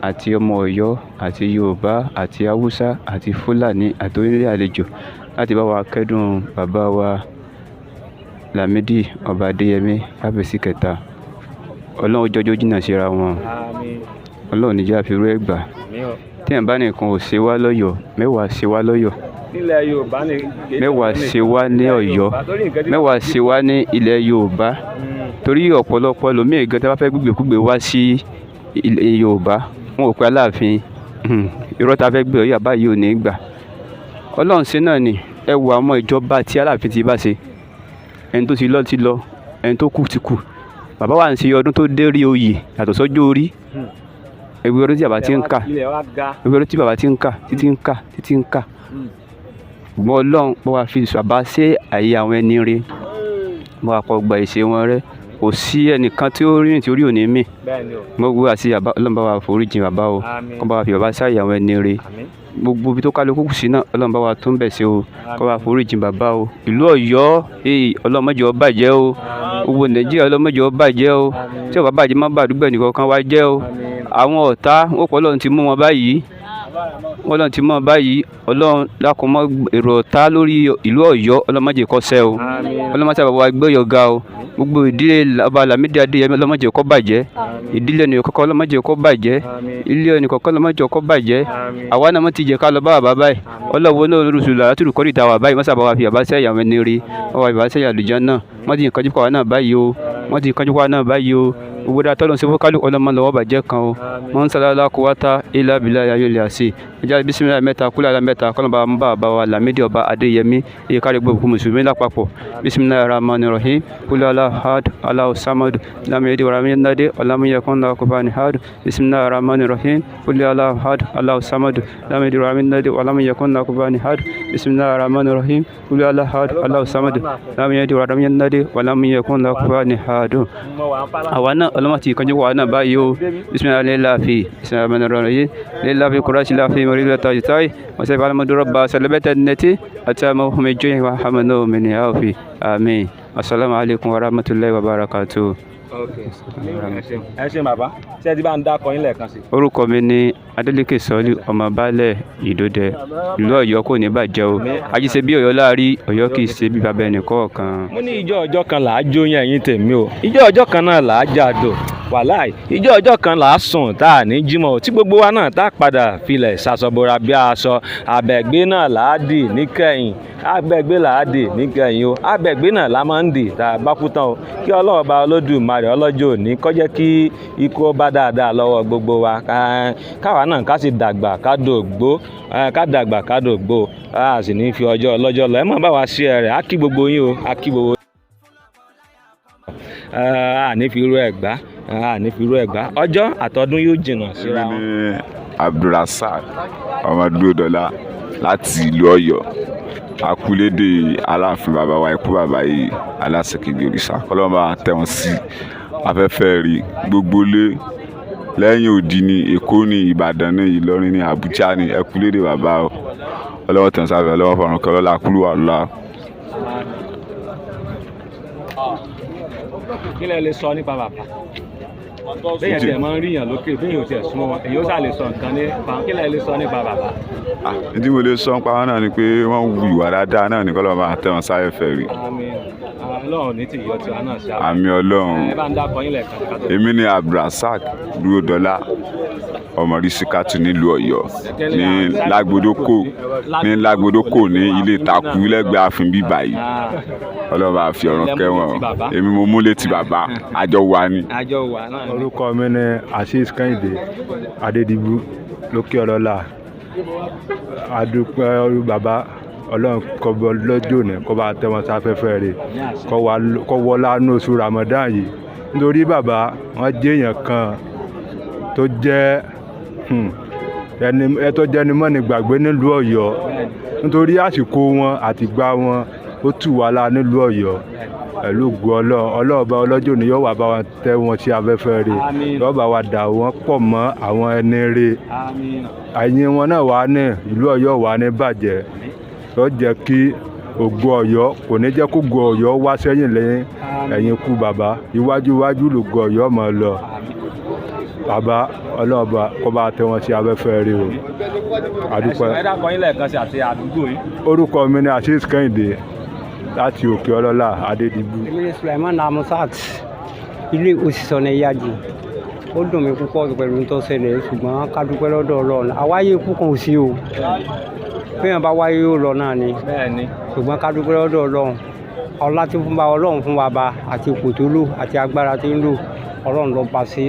àti ọmọ Ọ̀yọ́ àti Yorùbá àti Haúsá àti Fúlàní àti onílé àlejò láti bá wa kẹ́dùn bàbá wa Lamidi ọba Adeyemi Kabiesi Keta. Ọlọ́run jọjọ́ jìnnà síra wọn. Ọlọ́run níjà fi rú ẹgbà. tí ẹ̀ bá nìkan ò ṣe wá lọ́yọ̀ọ́ mẹ́wàá ṣe wá lọ́yọ̀ọ́. nílẹ̀ Yorùbá ní mẹ́wàá ṣe wá ní Ọ̀yọ́ mẹ́wàá ṣe wá ní ilẹ̀ Yorùbá torí ọ̀pọ̀lọpọ̀ lòmíì gan tí wọ́n fẹ́ gbígbèkúgbè wá sí ilẹ̀ Yorùbá wọn ò pé Aláàfin irọ́ ta fẹ́ gbé Ọ̀yọ́ báyìí ò ní gbà. Ọlọ́run ṣe náà ni ẹ wo àwọn ìjọba tí Aláàfin ti bá ṣe ẹni tó ti lọ ti lọ ẹni tó kú ti kú bàbá wa ń ṣe ọdún tó dé rí oyè yàtọ̀ sọ́jọ́ orí ẹgbẹ́ ọdún tí bàbá ti ń kà ẹgbẹ́ ọdún tí bàbá ti ń kà títí ń kà títí ń kà ṣùgbọ́n Ọlọ́run bó wa fi bàbá ṣe àyè àwọn ẹni rí bó wa kọ́ gba ìṣe wọn rẹ́ kò sí ẹnìkan tí ó rìn tí orí ò ní mì gbogbo àti Ọlọ́run bá wa foríjì bàbá o kọ́ bá wa fi bàbá ṣàyè àwọn ẹni rí gbogbo ibi tó kálukú kù sí náà Ọlọ́run bá wa tún bẹ̀ sí o kọ́ bá wa foríjì bàbá o ìlú Ọ̀yọ́ Ọlọ́run má jẹ́ ó bàjẹ́ o gbogbo Nàìjíríà Ọlọ́run má jẹ́ ó bàjẹ́ o tí ó bá bàjẹ́ má bà àdúgbò ẹnìkan kan wá jẹ́ o àwọn ọ̀tá wọn pọ̀ Ọlọ́run ti mú wọn báyìí Ọlọ́run ti mú wọn báyìí Ọlọ́run dákun mọ́ èrò ọ̀tá lórí ìlú Ọ̀yọ́ Ọlọ́run má jẹ́ kó ṣẹ o Ọlọ́run má sábà wá gbé Ọ̀yọ́ ga o gbogbo ìdílé ọba Lamidi Adeyemi Ọlọ́run má jẹ́ kó bàjẹ́ ìdílé ẹnì kọ̀ọ̀kan Ọlọ́run má jẹ́ kó bàjẹ́ ilé ẹnì kọ̀ọ̀kan Ọlọ́run má jẹ́ kó bàjẹ́ àwa náà má ti jẹ́ ká lọ bá bàbá báyìí Ọlọ́run náà lóṣù láti rúkọ́ ìta wà báyìí má sábà wá fi bàbá sẹ́yà wọn ní rí wọ́n wá bàbá sẹ́yà àlùjá náà wọ́n ti kánjú kọ́ wa náà báyìí o wọ́n ti kánjú kọ́ wa náà báyìí o gbogbo dáa tọ́lọ́ sí fún kálukú Ọlọ́run lọ́wọ́ bàjẹ́ kan o mọ́ ń sálálá kó wá tá ilá bìlá ayé lè àṣì ìjà bísímìlá mẹ́ta kúlẹ̀ mẹ́ta kọ́lọ́ba ń bá bàbá wa Lamidi ọba Adeyemi iye kárí gbogbo mùsùlùmí lápapọ̀ bísímìlá rahman rahim kúlẹ̀ aláhad aláhu samad lamidi waramiyannade ọlámúyẹkùn lakubani had bísímìlá rahman rahim kúlẹ̀ aláhad aláhu samad lamidi waramiyannade ọlámúyẹkùn lakubani had bísímìlá rahman rahim kúlẹ̀ aláhad aláhu samad lamidi waramiyannade ọlámúyẹkùn lakubani had. àwa náà ọlọ́mọ ti kanjú wa náà báyìí o bisimilahi lelafi bisimilahi rahman lelafi kurasi lafi mọ̀rílẹ̀ tajitai wọ́sẹ̀ falamadurọba sẹlẹ̀bẹ̀tẹ̀ nẹ́tì àti àmọ́ ọmọdé wa hamanu mini aofi amin assalamu alaikum warahmatullahi wabarakatuh. ẹ ṣe bàbá tí ẹ ti bá ń dákọ yín lẹ́ẹ̀kan sí. orúkọ mi ni Adeleke Sọ́lé ọmọ baálẹ̀ Ìdúdẹ ìlú Ọ̀yọ́ kò ní bàjẹ́ o Ajisebi Oyo láàrí Ọ̀yọ́ kì í ṣe bí bàbá ẹnì kọ̀ọ̀kan. mo ní ìjọ ọjọ́ kan là á jó yẹn ẹ̀yin tèmi o ìjọ ọjọ́ kan náà là á jàdò wàláì ìjọ ọjọ́ kan là á sùn tá a ní jímọ̀ tí gbogbo wa náà tá a padà filẹ̀ ṣàṣọbora bí aṣọ abẹ́gbé náà là á dì níkẹyìn abẹ́gbé là á dì níkẹyìn o abẹ́gbé náà la máa ń dì tá a bá kú tán o kí Ọlọ́run bá Olódùmarè ọlọ́jọ́ òní kó jẹ́ kí ikú bá dáadáa lọ́wọ́ gbogbo wa káwa náà ká sì dàgbà ká dògbó ká dàgbà ká dògbó a sì ní fi ọjọ́ ọlọ́jọ́ lọ ẹ má bá wa ṣe rẹ̀ á kí gbogbo yín o á kí gbogbo àní fi irú ẹ̀ gbá àní fi irú ẹ̀ gbá ọjọ́ àtọdún yóò jìnnà síra wọn. ní Abdulrasaq ọmọdúródọlá láti ìlú Ọ̀yọ́ akúlédè Aláàfin bàbá wa ikú bàbá yìí aláṣẹkẹgbẹ òrìṣà kọlọmọ àtẹwọn sí afẹ́fẹ́ rí gbogbo lé lẹ́yìn òdì ní Èkó ní Ìbàdàn ní Ìlọrin ní Àbújá ní ẹkúlédè bàbá ọlọ́wọ́ tẹ̀sán ọlọ́wọ́ fọ̀rùn kọlọ́lá kúlú wà lọ́la. kí lẹ lè sọ nípa bàbá bẹ́ẹ̀ tiẹ̀ máa ń ríyàn lókè bẹ́ẹ̀ yóò tiẹ̀ súnmọ́ wọn èyí ó sà lè sọ nǹkan ní kí lẹ lè sọ nípa bàbá. Ìdí mo lè sọ nípa wọn náà ni pé wọ́n wu ìwà dáadáa náà ní kọ́lọ́ máa tẹ́ wọn sáyẹ̀ fẹ́ rí. àmín Ọlọ́run ní tìyọ tiwa náà ṣe àmín Ọlọ́run. ẹ bá ń dákọ yín lẹ́ẹ̀kan ká tó. Èmi ni Abdulrasaq Dúródọlá ọmọ Rísíkátù nílùú Ọ̀yọ́ ní Lágbódókò ní ilé Takú lẹ́gbẹ̀ẹ́ ààfin bíbá yìí. Ọlọ́run bá fi ọ̀run kẹ́wọ̀n èmi mo mú létí bàbá àjọ wa ni. Orúkọ mi ni Azeez Kẹ́hìndé Adédìbú lókè ọlọ́lá adúpẹ́ ọrú bàbá Ọlọ́run kọ́bọ lọ́jọ́ òní kó bá tẹ́ wọn sáfẹ́fẹ́ rẹ̀ kó wọlá ní oṣù Ramadan yìí nítorí bàbá wọn jẹ́ èèyàn kan tó jẹ́ tó jẹ́ ni mọ́ni gbàgbé nílùú Ọ̀yọ́ nítorí àsìkò wọn àtìgbà wọn ó tù wá lá nílùú Ọ̀yọ́ pẹ̀lú ògo ọlọ́ọ̀bá ọlọ́jọ́ òní yóò wá bá wọn tẹ́ wọn sí afẹ́fẹ́ rẹ̀ yóò bá wa dà wọ́n pọ̀ mọ́ àwọn ẹni rẹ̀ àyìn wọn náà wà ní ìlú Ọ̀yọ́ wà ní bàjẹ́ tó jẹ́ kí ògo Ọ̀yọ́ kò ní jẹ́ kó ògo Ọ̀yọ́ wá sẹ́yìn lẹ́yìn ẹ̀yìn ikú bàbá iwájú lògo Ọ̀yọ́ mọ́ lọ bàbá ọlọ́ọ̀bá kó bá tẹ́ wọn sí afẹ́fẹ́ rẹ̀ o àdúpẹ́. ẹ dákọ yín lẹ́ẹ̀kan sí àti àdúgbò yìí. Orúkọ mi ni Azeez Kẹ́hìndé láti òkè ọlọ́lá Adédìbú. Èmi ni Sulaiman Amusat ilé òṣìṣọ́ ní yájú ó dùn mí púpọ̀ pẹ̀lú tó ṣẹlẹ̀ ṣùgbọ́n ká dúpẹ́ lọ́dọ̀ Ọlọ́run àwáyé ikú kan ò sí o fẹ́yàn bá wáyé yóò lọ náà ni ṣùgbọ́n ká dúpẹ́ lọ́dọ̀ Ọlọ́run ọlá tí fún Ọlọ́run fún wa bá àti ipò tó lò àti agbára tí ń lò Ọlọ́run ló bá ṣe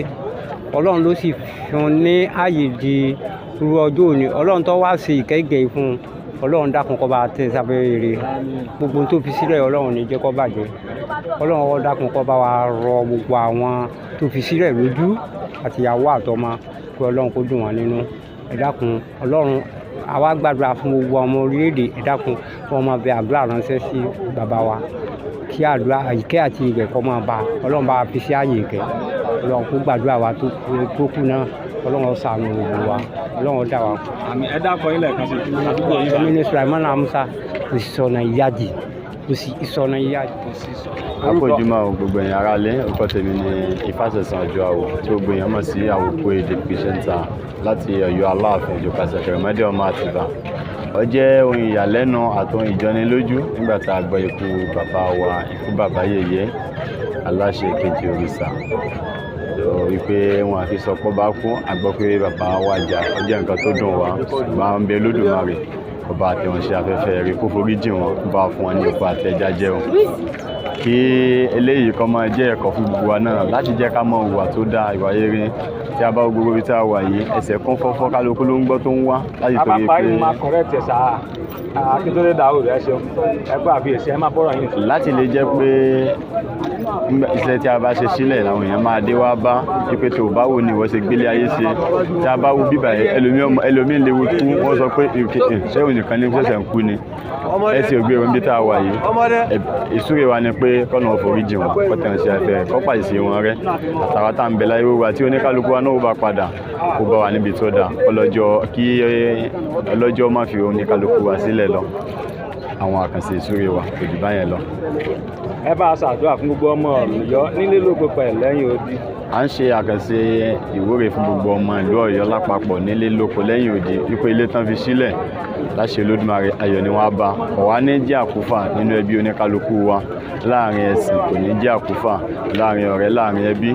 Ọlọ́run ló sì fún ní ààyè di irú ọjọ́ òní Ọlọ́run tó wá ṣe ìkẹ́gẹ́ fún un Ọlọ́run dákun kó bá tẹ́ sáfẹ́ rere gbogbo tó fi sílẹ̀ Ọlọ́run ní jẹ́ kó bàjẹ́ Ọlọ́run dákun kó bá wa rọ gbogbo àwọn tó fi sílẹ̀ lójú àtìyàwó àtọmọ kí Ọlọ́run kó dùn wọ́n nínú ẹ dákun Ọlọ́run àwa gbàdúrà fún gbogbo ọmọ orílẹ̀-èdè ẹ dákun kí wọ́n máa bẹ àdúrà ránṣẹ́ sí bàbá wa kí àdúrà ìkẹ́ àti ìgẹ̀ kó máa bá Ọlọ́run bá fi sí ààyè ìkẹ́ Ọlọ́run kó gbàdúrà wa tó kù náà Ọlọ́run ṣàánú gbogbo wa Ọlọ́run dá wa. àmín ẹ dákọ yín lẹ́ẹ̀kan sí àdúgbò yìí. Èmi ni Sulaiman Amusa òṣìṣọ́nà ìyájì ìṣọ́nà ìyájì. Akójúmọ́ gbogbo èèyàn ara lé orúkọ tèmi ni Ifásẹ̀sán ọjọ́ àwò tí gbogbo èèyàn mọ̀ sí àwòkọ́ èdè pìṣẹ́ńtà láti Ọ̀yọ́ Aláàfin Ìjòkàsẹ̀ Kẹrẹ̀mọ́dé ọmọ Àtìbà. Ó jẹ́ ohun ìyàlẹ́nu àtòhun ìjọnilójú nígbà tá a gbọ́ ikú bàbá wa ikú bàbá yèyé aláṣẹ kejì òrìṣà wípé wọn àti sọpọ́ bá kú àgbọ́ pé bàbá wàjà ó jẹ́ nǹkan tó dùn wá ṣùgbọ́n ń bẹ Olódùmarè kó bá tẹ́ wọn ṣe afẹ́fẹ́ rí kó forí jì wọn kó bá fún wọn ní ipò àtẹ̀já jẹun kí eléyìí kan máa jẹ́ ẹ̀kọ́ fún gbogbo wa náà láti jẹ́ ká mọ ìwà tó dáa ìwà rere tí a bá gbogbo ibi tí a wà yìí ẹsẹ̀ kún fọ́fọ́ kálukú ló ń gbọ́ tó ń wá láti torí pé. àpapọ̀ yìí máa correct ẹ̀ sáà Akíntúndé Dáúdù ẹ ṣeun ẹgbẹ́ àfiyèsí ẹ máa bọ́rọ̀ yín. láti lè jẹ́ pé iṣẹ́ tí a bá ṣe sílẹ̀ làwọn èèyàn máa dé wá bá pípé tó báwo ni ìwọ ṣe gbélé ayé ṣe tí a bá wo bíbà ẹlòmíín léwu kú wọ́n sọ pé ṣé òun nìkan ní ṣẹ̀ṣẹ̀ ń kú ni ẹ sì gbé wọn bí tá a wà yìí ìsúre wa ni pé kọ́nà ọ̀foríjì wọn kọ́ tẹ̀ ń ṣe ẹ̀fẹ̀ kọ́ pàṣẹ wọn rẹ́ àtàwọn tá à ń bẹ láyé wíwá tí oníkálukú wa náà bá padà kó bá wa níbi tó dáa kí ọlọ́jọ́ má fi oníkálukú wa sílẹ̀ lọ àwọn àkànṣe ìsúre wa kò jù báyẹn lọ. ẹ bá a ṣàdúrà fún gbogbo ọmọ Ọ̀yọ́ nílé lóko pẹ̀ lẹ́yìn odi. à ń ṣe àkànṣe ìwúre fún gbogbo ọmọ ìlú Ọ̀yọ́ lápapọ̀ nílé lóko lẹ́yìn odi wípé ilé tán fi sílẹ̀ láṣẹ Olódùmarè ayọ̀ ni wọ́n á bá ọ̀wá ní jẹ́ àkúfà nínú ẹbí oníkálukú wa láàrin ẹ̀sìn kò ní jẹ́ àkúfà láàrin ọ̀rẹ́ láàrin ẹbí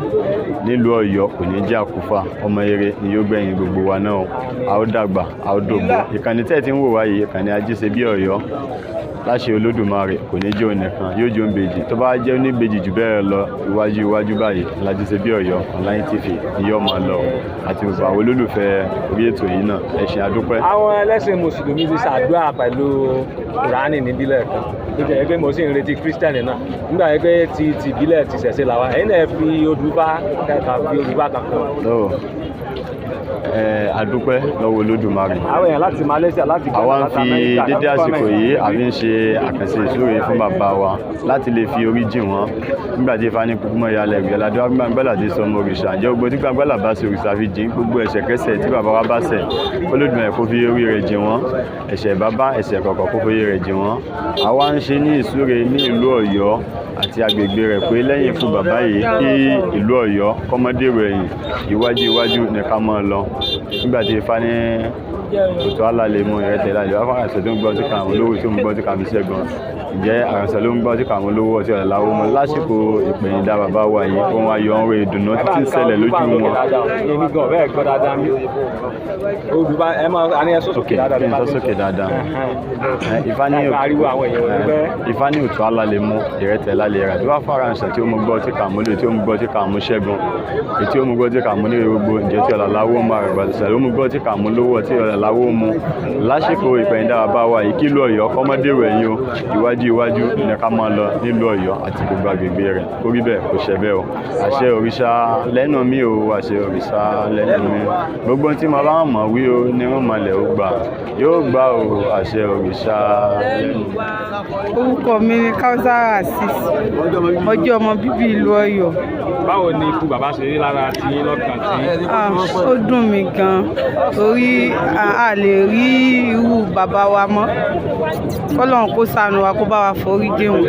nílùú Ọ̀yọ́ kò ní jẹ́ àkúfà ọmọ eré ni yóò gbẹ̀yìn gbogbo wa náà a ó dàgbà a ó dògbò ìkànnì tẹ́ẹ̀ tí ń wò wáyé ìkànnì Ajisebi Oyo láṣẹ Olódùmarè kò ní jẹ́ onìkan yóò jẹ́ òǹbejì tó bá jẹ́ oníbejì jù bẹ́ẹ̀ lọ iwájú báyìí Ajisebi Oyo online TV ni yóò máa lọ àti gbogbo àwọn olólùfẹ́ orí ètò yìí náà ẹ ṣé àdúpẹ́. àwọn ẹlẹ́sìn mùsùlùmí ti ṣàdúrà pẹ̀lú Kùránì níbílẹ̀ kan tó jẹ́ pé mo sì ń retí kírísítẹ́nì náà nígbà yẹn pé ti ìbílẹ̀ ti ṣẹ̀ṣẹ̀ làwa ẹ̀yin náà fi odùbá kankan. Adúpẹ́ lọ́wọ́ Olódùmarè. àwọn èèyàn láti Malaysia láti àwa ń fi dédé àsìkò yìí àfi ń ṣe àkànṣe ìsúre fún bàbá wa láti lè fi orí jì wọ́n nígbà tí Ifá ní kúkú mọ́ ìyàlẹ̀ ìgbẹ́ládé wá gbàgbọ́là tí sọmọ òrìṣà ǹjẹ́ gbogbo tí gbàgbọ́là bá ṣe òrìṣà fi jìn gbogbo ẹ̀ṣẹ̀kẹ́ṣẹ̀ tí bàbá wa bá ṣẹ̀ Olódùmarè kó fi orí rẹ̀ jì wọ́n ẹ̀ṣẹ̀ bàbá ẹ̀ṣẹ̀ kọ̀ọ̀kan kó fi orí rẹ̀ jì wọ́n àwa ń ṣe ní ìsúre ní ìlú Ọ̀yọ́ àti agbègbè rẹ̀ pé lẹ́yìn ikú bàbá yìí kí ìlú Ọ̀yọ́ kọ́mọdérò ẹ̀yìn iwájú ní ká máa lọ nígbà tí Ifá ní òtò alálẹ̀ mú ìrẹtẹ̀ lálẹ́ wá fún àṣẹ tó ń gbọ́ sí kàwọn olówó tí ó ń gbọ́ sí kàwọn ṣẹ́gun ǹjẹ́ àrànṣẹ́ ló ń gbọ́ sí kàwọn olówó ọtí ọ̀rẹ́ láwọ́ mọ́ lásìkò ìpèyìndà bàbá wa yìí ohun ayọ̀ ń re ìdùnnú títí ń ṣẹlẹ̀ lójú wọn. Sókè dáadáa Ifá ní òtò alálẹ̀ mú ìrẹtẹ̀ lálẹ́ rẹ̀ tó wá fún àrànṣẹ́ tí ó mú gbọ́ sí kàwọn olówó tí ó mú gbọ́ sí kàwọn ṣẹ́gun tí ó mú gbọ́ sí kàwọn olówó gbogbo ǹjẹ́ tí ọ̀là láwọ́ mọ́ àrẹ̀gbàṣẹ́ ló mú gbọ́ sí kàwọn olówó ọtí ọ̀rẹ́ láwọ́ mú lásìkò ìpèyìndà bàbá wa yìí kí ìlú Ọ̀yọ́ kọ́mọdérò ẹ̀yìn o iwájú ní ká máa lọ nílùú Ọ̀yọ́ àti gbogbo agbègbè rẹ̀ kó rí bẹ́ẹ̀ kó ṣe bẹ́ẹ̀ o àṣẹ òrìṣà lẹ́nu mi o àṣẹ òrìṣà lẹ́nu mi gbogbo tí mo bá mọ̀ wí o ní wọ́n mọ̀lẹ̀ ó gbà yóò gbà o àṣẹ òrìṣà lẹ́nu. Orúkọ mi ni Kausara Asis mo jẹ́ ọmọ bíbí ìlú Ọ̀yọ́. Báwo ni ikú bàbá ṣe rí lára tí lọ́kàn tí? Ó dùn mí gan torí a lè rí irú bàbá wa mọ́ kọ́lọ́run kó ṣàánú wa kó bá wa forí jì wọ́n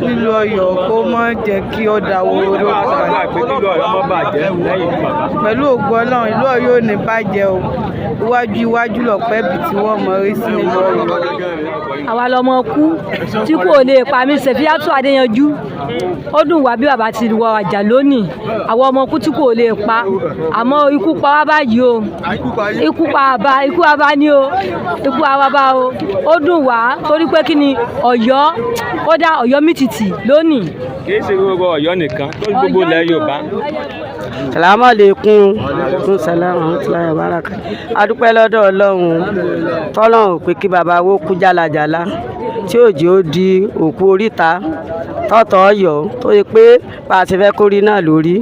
nílùú Ọ̀yọ́ kó má jẹ́ kí ó dáwọ́ pẹ̀lú ògo Ọlọ́run ìlú Ọ̀yọ́ ò ní bàjẹ́ o iwájú lọ̀pẹ́ bì tí wọ́n mọ̀ rí sí nílùú Ọ̀yọ́. Àwa lọmọ kú tí kò lè pa mí Sẹ̀fíyátù Adéyanjú ó dùn wá bí bàbá ti wọ àjà lónìí àwọn ọmọ kú tí kò lè pa àmọ́ ikú pa wá báyìí o ikú pa bá ní o ikú pa bá o ó dùn wá torí pé kí ni Ọ̀yọ́ ó dá Ọ̀yọ́ mìtìtì lónìí. Kìí ṣe gbogbo Ọ̀yọ́ nìkan tó gbogbo ilẹ̀ Yorùbá. Salamu alaikum fún salamu alayhi baraka adúpẹ́ lọ́dọ̀ Ọlọ́run tọ́lọ́run pé kí bàbá wo kú jálajàla tí òjì ó di òkú oríta tọ́tọ̀ Ọ̀yọ́ tó yẹ pé bá a ti fẹ́ kórí náà lórí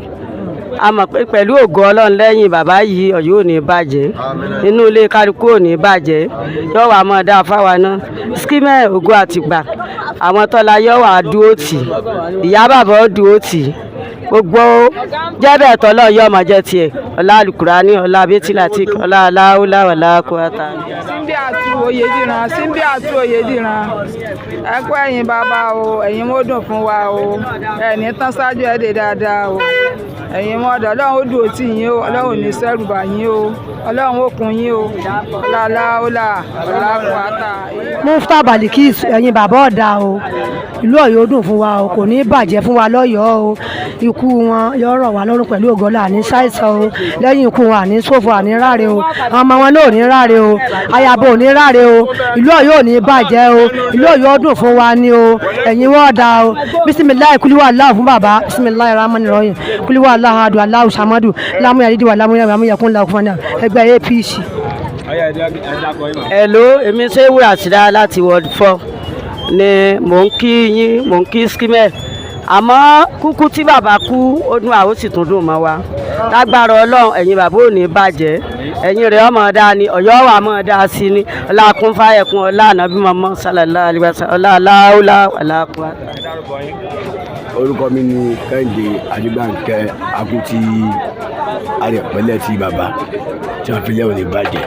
a mọ̀ pé pẹ̀lú ògo Ọlọ́run lẹ́yìn bàbá yìí Ọ̀yọ́ ò ní bàjẹ́ inú ilé kálukú ò ní bàjẹ́ yóò wá mọ́ dáa fáwa náà skimẹ̀ ògo àtìgbà àwọn tọ́lá yóò wá dúró tì ìyá bàbá ó dúró tì gbogbo jẹ́bẹ̀ tọ́lọ́ yóò máa jẹ́ tiẹ̀ ọlá alukurani ọlá bẹ́tìlátìk ọlá aláwọ̀lá ọlá kọ́ta. Símbí àtú Oyèdìran ẹ kú ẹ̀yin bàbá o ẹ̀yin mo dùn fún wa o ẹ̀ní tán ṣáájú ẹ̀ dé dáadáa o ẹ̀yin mọ́dọ̀ Ọlọ́run ó dùn ó tì yín o Ọlọ́run ní sẹ́rù bà yín o Ọlọ́run ó kún yín o ọlá aláwọ̀lá ọlá kọ́ta. Mufta Balikis ẹ̀yin bàbá ọ̀dà o ìlú Ọ̀yọ́ dùn fún wa o kò ní bàjẹ́ fún wa lọ́yọ̀ọ́ o ikú wọn yóò rọ̀ wá lọ́rùn pẹ̀lú ògo Ọlọ́run àní ṣàìsàn o lẹ́yìn ikú wọn àní ṣòfò àní ráre o àwọn ọmọ wọn náà ò ní ráre o ayabo ò ní ráre o ìlú Ọ̀yọ́ ò ní bàjẹ́ o ìlú Ọ̀yọ́ dùn fún wa ni o ẹ̀yin wọn dà o bisimilayi kuliwa aláwọ fún bàbá bisimilayi rahmani rahim kuliwa aláwọ adu aláwọ samadu lámúyà dídí wa lámúyà lámúyà kún làkúfọ́nà ẹgbẹ́ APC. Hello èmi ṣe wúrà síra láti Ward 4 ni mò ń kí yín mò ń kí skimẹ̀ àmọ́ kúkú tí bàbá kú ó dùn àwọn sì tún dùn mọ́ wa lágbára Ọlọ́run ẹ̀yin bàbá ò ní bàjẹ́ ẹ̀yin rẹ̀ ọmọ dáa ni Ọ̀yọ́ wà mọ́ dáa sí ni ọlá kún fáyẹ̀kún ọlá ànábì mọ́mọ́ sallallahu alaihi wasallam ọlá aláwọ̀lá aláàkúwà. Orúkọ mi ni Kẹ́hìndé Adébánkẹ́ Akútí arẹ̀pẹ́lẹ̀ tí bàbá tí wọ́n fi lẹ́ òní bàjẹ́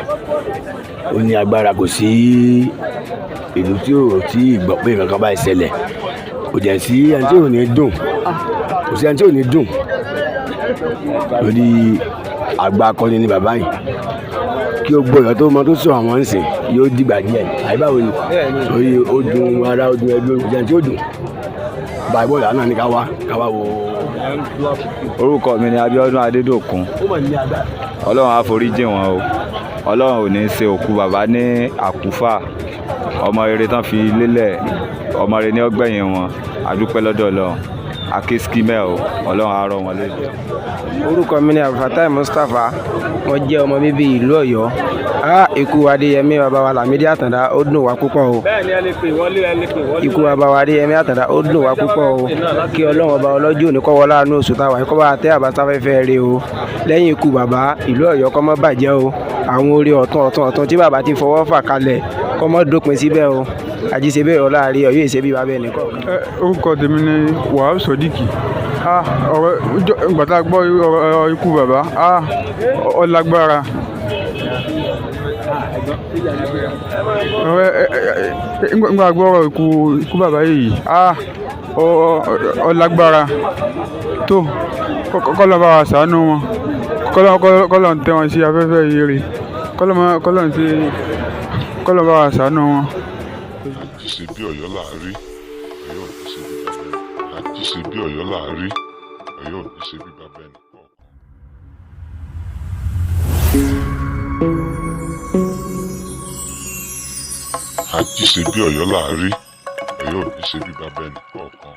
ó ní agbára kò sí ìlú tí ò tí gbọ́ pé nǹkan bá ṣẹlẹ̀ kò jẹ́ sí ẹni tí ò ní dùn kò sí ẹni tí ò ní dùn lórí àgbà akọni ní bàbá yìí kí o gbọ́dọ̀ tó mọ tó sọ àwọn ń sìn yóò dìgbà díẹ̀ àyíbáwo ni lórí ó dùn ara ó dùn ẹgbẹ́ kò jẹ́ ẹni tí ó dùn báyìí bọ́ọ̀lù àná ni ká wá wo. Orúkọ mi ni Abíọ́dún Adédòkun Ọlọ́run á forí jìn wọ́n o Ọlọ́run ò ní ṣe òkú bàbá ní àkúfà ọmọ rere tán fi lélẹ̀ ọmọ rere ní ọgbẹ̀yìn wọn àdúpẹ́ lọ́dọ̀ Ọlọ́run akéskímẹ́ o Ọlọ́run á rọ̀ wọ́n lójú. Orúkọ mi ni Abdulfatai Mustapha wọ́n jẹ́ ọmọ bíbí ìlú Ọ̀yọ́ ikú Adeyemi bàbá wa Lamidi Atanda ó dùn wá púpọ̀ o ikú bàbá wa Adeyemi Atanda ó dùn wá púpọ̀ o kí Ọlọ́run ọba ọlọ́jọ́ òní kọ́ wọlé àánú oṣù táwa kọ́ bá tẹ́ àbátáfẹ́fẹ́ rẹ o lẹ́yìn ikú bàbá ìlú Ọ̀yọ́ kọ́ mọ́ bàjẹ́ o àwọn orí ọ̀tún tí bàbá ti fọwọ́ fà kalẹ̀ kọ́ mọ́ dópin síbẹ̀ o Ajisebi Oyo láàrin Ọ̀yọ́ ìṣẹ́bí bàbá ẹnì kọ̀ọ̀kan. Orúkọ tèmi ni Wahab Sodiq ọ̀rọ̀ gbàtà gbọ́ ọ̀rọ̀ ikú bàbá ọlágbára Ngbà gbọ́rọ̀ ikú bàbá yìí ọlágbára tó kọ́lọ́ bá wa ṣàánú wọn kọ́lọ́ ń tẹ́ wọn sí afẹ́fẹ́ ire kọ́lọ́ bá wa ṣàánú wọn. Ajisebi Oyo láàrí Ọ̀yọ́ ò ní ṣe bí bàbá ẹnì. Ajisebi Oyo láàrí Ọ̀yọ́ ò ní ṣe bí bàbá ẹnì kọ̀ọ̀kan. Ajisebi Oyo láàrí Ọ̀yọ́ ò ní ṣe bí bàbá ẹnì kọ̀ọ̀kan.